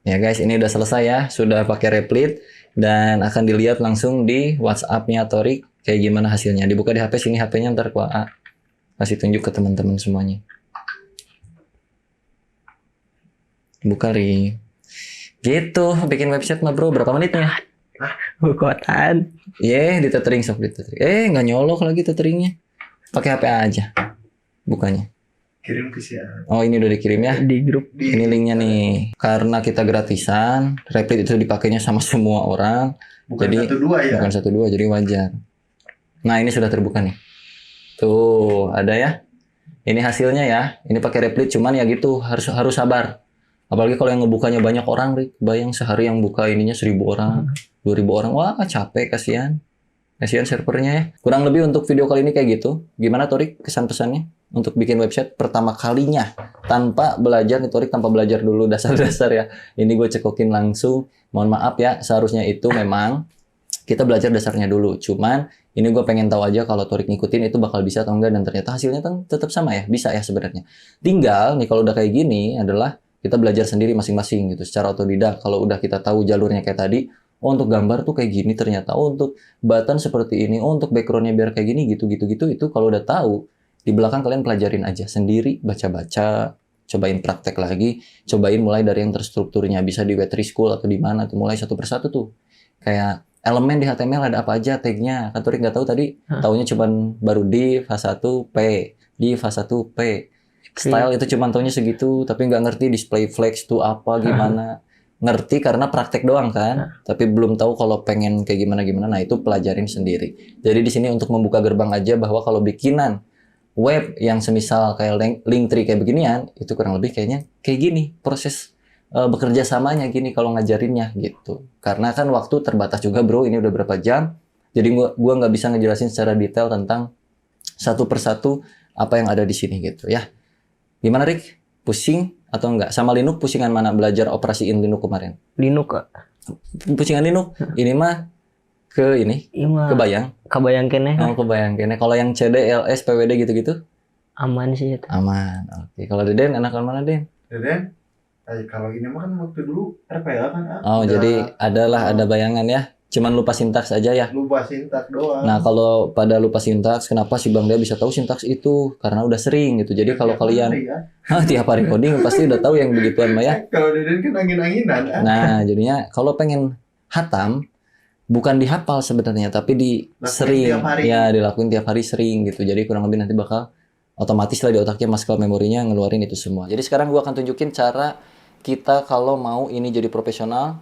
Ya guys, ini udah selesai ya. Sudah pakai Replit. Dan akan dilihat langsung di WhatsApp-nya Torik. Kayak gimana hasilnya. Dibuka di HP. Sini HP-nya ntar ke A. Kasih tunjuk ke teman-teman semuanya. Buka, Ri. Gitu, bikin website mah bro. Berapa menitnya? Kotaan. Ditethering sok ditethering. Nggak nyolok lagi tetheringnya. Pakai HP aja. Bukanya. Kirim ke si A. Oh, ini udah dikirim ya. Di grup. Ini linknya nih. Karena kita gratisan, Replit itu dipakainya sama semua orang. Bukan Jadi, 1-2 ya. Bukan 1-2, jadi wajar. Nah, ini sudah terbuka nih. Tuh, ada ya. Ini hasilnya ya. Ini pakai Replit, cuman ya gitu, harus sabar. Apalagi kalau yang ngebukanya banyak orang, Rik. Bayang sehari yang buka ininya 1.000 orang, 2.000 orang. Wah, capek, kasihan. Kasihan servernya ya. Kurang lebih untuk video kali ini kayak gitu. Gimana, Torik, kesan-pesannya? untuk bikin website pertama kalinya tanpa belajar Torik, tanpa belajar dulu dasar-dasar ya. Ini gue cekokin langsung. Mohon maaf ya, seharusnya itu memang kita belajar dasarnya dulu. Cuman ini gue pengen tahu aja kalau Torik ngikutin itu bakal bisa atau enggak, dan ternyata hasilnya kan tetap sama ya, bisa ya sebenarnya. Tinggal nih kalau udah kayak gini adalah kita belajar sendiri masing-masing gitu secara otodidak. Kalau udah kita tahu jalurnya kayak tadi, oh untuk gambar tuh kayak gini ternyata, oh untuk button seperti ini, oh untuk backgroundnya biar kayak gini gitu, itu kalau udah tahu, di belakang kalian pelajarin aja sendiri, baca-baca, cobain praktek lagi, cobain mulai dari yang terstrukturnya, bisa di Web3 School atau di mana tuh, mulai satu persatu tuh. Kayak elemen di HTML ada apa aja tagnya, kan Torik nggak tahu tadi, taunya cuman baru div, H1, P, div, H1, P. Style itu cuman taunya segitu, tapi nggak ngerti display flex tuh apa, gimana. Ngerti karena praktek doang kan, tapi belum tahu kalau pengen kayak gimana. Nah itu pelajarin sendiri. Jadi di sini untuk membuka gerbang aja bahwa kalau bikinan web yang semisal kayak Linktree kayak beginian, itu kurang lebih kayaknya kayak gini proses bekerja samanya gini kalau ngajarinnya gitu. Karena kan waktu terbatas juga bro, ini udah berapa jam, jadi gua nggak bisa ngejelasin secara detail tentang satu persatu apa yang ada di sini gitu ya. Gimana Rick? Pusing atau enggak? Sama Linux pusingan mana belajar operasiin Linux kemarin? Linux Kak. Pusingan Linux? Ini mah ke ini? Kebayang? Kebayang kene. Oh, kebayang kene. Kalau yang CD, LS, PWD gitu-gitu? Aman sih itu. Aman. Oke. Kalau Deden enakan mana, Den? Deden, kalau ini mah kan waktu dulu RPA kan. Oh, jadi ada bayangan ya. Cuman lupa sintaks aja ya. Lupa sintaks doang. Nah, kalau pada lupa sintaks, kenapa si Bang Dea bisa tahu sintaks itu? Karena udah sering gitu. Jadi kalau kalian tiap hari coding pasti udah tahu yang begituan mah ya. Kalau Deden kan angin-anginan. Nah, jadinya kalau pengen hatam bukan dihafal sebenarnya, tapi sering ya, dilakuin tiap hari sering gitu. Jadi kurang lebih nanti bakal otomatis lah di otaknya muscle memorinya ngeluarin itu semua. Jadi sekarang gua akan tunjukin cara kita kalau mau ini jadi profesional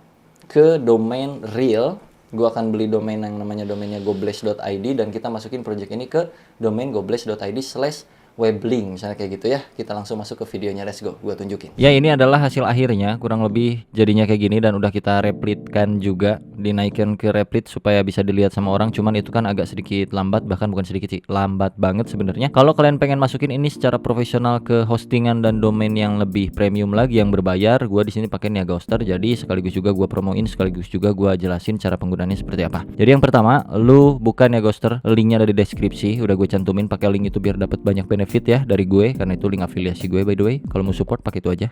ke domain real. Gua akan beli domain yang namanya domainnya gobles.id dan kita masukin project ini ke domain gobles.id/weblink misalnya kayak gitu ya. Kita langsung masuk ke videonya, let's go, gua tunjukin. Ya, ini adalah hasil akhirnya, kurang lebih jadinya kayak gini dan udah kita replitkan juga, dinaikkan ke replit supaya bisa dilihat sama orang. Cuman itu kan agak sedikit lambat, bahkan bukan sedikit sih, lambat banget sebenarnya. Kalau kalian pengen masukin ini secara profesional ke hostingan dan domain yang lebih premium lagi yang berbayar, gua di sini pakai Niaga Hoster. Jadi sekaligus juga gua promoin, sekaligus juga gua jelasin cara penggunaannya seperti apa. Jadi yang pertama, lu buka Niaga Hoster, linknya ada di deskripsi, udah gue cantumin, pakai link itu biar dapat banyak benefit ya dari gue, karena itu link afiliasi gue by the way. Kalau mau support pakai itu aja.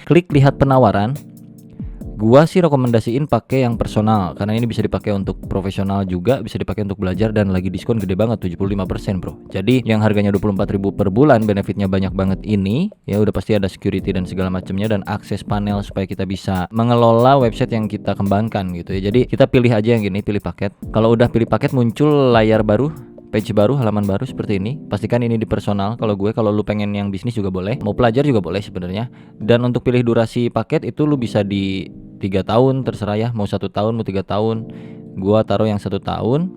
Klik lihat penawaran. Gua sih rekomendasiin pakai yang personal karena ini bisa dipakai untuk profesional juga, bisa dipakai untuk belajar dan lagi diskon gede banget 75% bro. Jadi yang harganya 24.000 per bulan, benefitnya banyak banget ini. Ya udah pasti ada security dan segala macamnya dan akses panel supaya kita bisa mengelola website yang kita kembangkan gitu ya. Jadi kita pilih aja yang gini, pilih paket. Kalau udah pilih paket muncul layar baru, page baru, halaman baru seperti ini. Pastikan ini di personal. Kalau gue, kalau lu pengen yang bisnis juga boleh, mau pelajar juga boleh sebenarnya. Dan untuk pilih durasi paket itu lu bisa di 3 tahun, terserah ya, mau 1 tahun, mau 3 tahun. Gua taruh yang 1 tahun.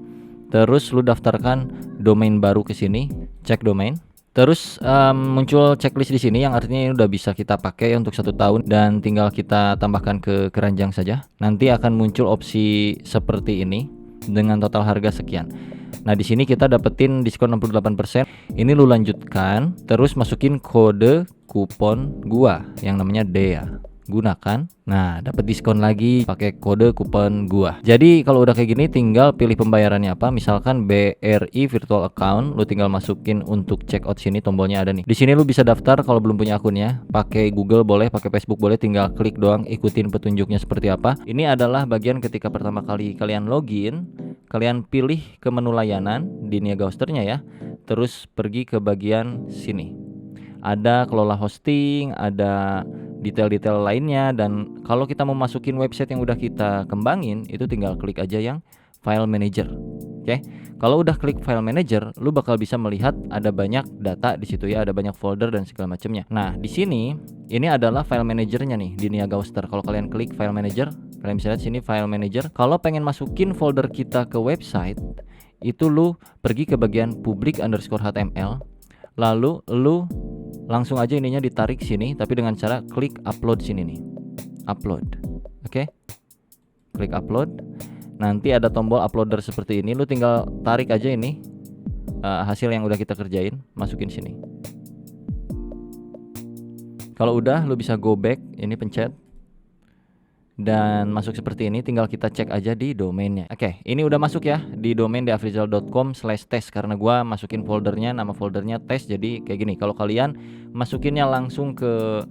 Terus lu daftarkan domain baru ke sini, cek domain. Terus muncul checklist di sini yang artinya ini udah bisa kita pakai untuk 1 tahun dan tinggal kita tambahkan ke keranjang saja. Nanti akan muncul opsi seperti ini dengan total harga sekian. Nah di sini kita dapetin diskon 68%. Ini lu lanjutkan, terus masukin kode kupon gua yang namanya DEA. Gunakan. Nah, dapat diskon lagi pakai kode kupon gua. Jadi kalau udah kayak gini tinggal pilih pembayarannya apa. Misalkan BRI virtual account, lu tinggal masukin untuk check out sini, tombolnya ada nih. Di sini lu bisa daftar kalau belum punya akunnya. Pakai Google boleh, pakai Facebook boleh, tinggal klik doang, ikutin petunjuknya seperti apa. Ini adalah bagian ketika pertama kali kalian login, kalian pilih ke menu layanan di Niaga Hosternya ya. Terus pergi ke bagian sini. Ada kelola hosting, ada detail-detail lainnya, dan kalau kita mau masukin website yang udah kita kembangin itu tinggal klik aja yang file manager. Oke. Kalau udah klik file manager, lu bakal bisa melihat ada banyak data di situ ya, ada banyak folder dan segala macamnya. Nah, di sini ini adalah file manajernya nih di Niaga Hoster. Kalau kalian klik file manager, kalian bisa lihat sini file manager. Kalau pengen masukin folder kita ke website, itu lu pergi ke bagian public_html, lalu lu langsung aja ininya ditarik sini, tapi dengan cara klik upload sini nih, upload. Oke. Klik upload. Nanti ada tombol uploader seperti ini, lu tinggal tarik aja ini, hasil yang udah kita kerjain, masukin sini. Kalau udah, lu bisa go back, ini pencet. Dan masuk seperti ini, tinggal kita cek aja di domainnya. Oke, ini udah masuk ya di domain deafrizal.com/test karena gua masukin foldernya, nama foldernya test. Jadi kayak gini, kalau kalian masukinnya langsung ke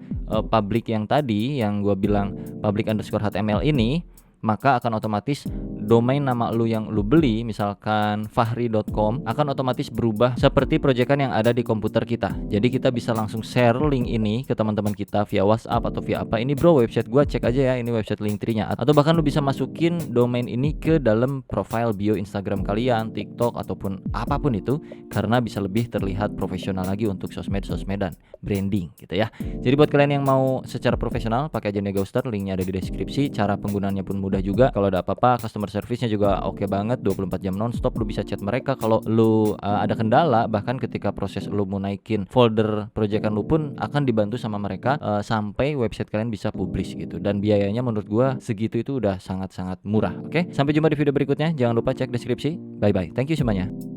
public yang tadi, yang gua bilang public_html ini, maka akan otomatis domain nama lu yang lu beli, misalkan fahri.com, akan otomatis berubah seperti proyekan yang ada di komputer kita. Jadi kita bisa langsung share link ini ke teman-teman kita via WhatsApp atau via apa. Ini bro, website gua, cek aja ya, ini website Linktree-nya. Atau bahkan lu bisa masukin domain ini ke dalam profile bio Instagram kalian, TikTok ataupun apapun itu, karena bisa lebih terlihat profesional lagi untuk sosmed-sosmedan, branding gitu ya. Jadi buat kalian yang mau secara profesional, pakai aja Negouster, linknya ada di deskripsi. Cara penggunaannya pun mudah juga. Kalau ada apa-apa, customer service-nya juga oke banget, 24 jam nonstop. Lu bisa chat mereka kalau lu ada kendala, bahkan ketika proses lu mau naikin folder proyekan lu pun akan dibantu sama mereka sampai website kalian bisa publish gitu. Dan biayanya menurut gua segitu itu udah sangat-sangat murah. Oke, sampai jumpa di video berikutnya. Jangan lupa cek deskripsi. Bye bye. Thank you semuanya.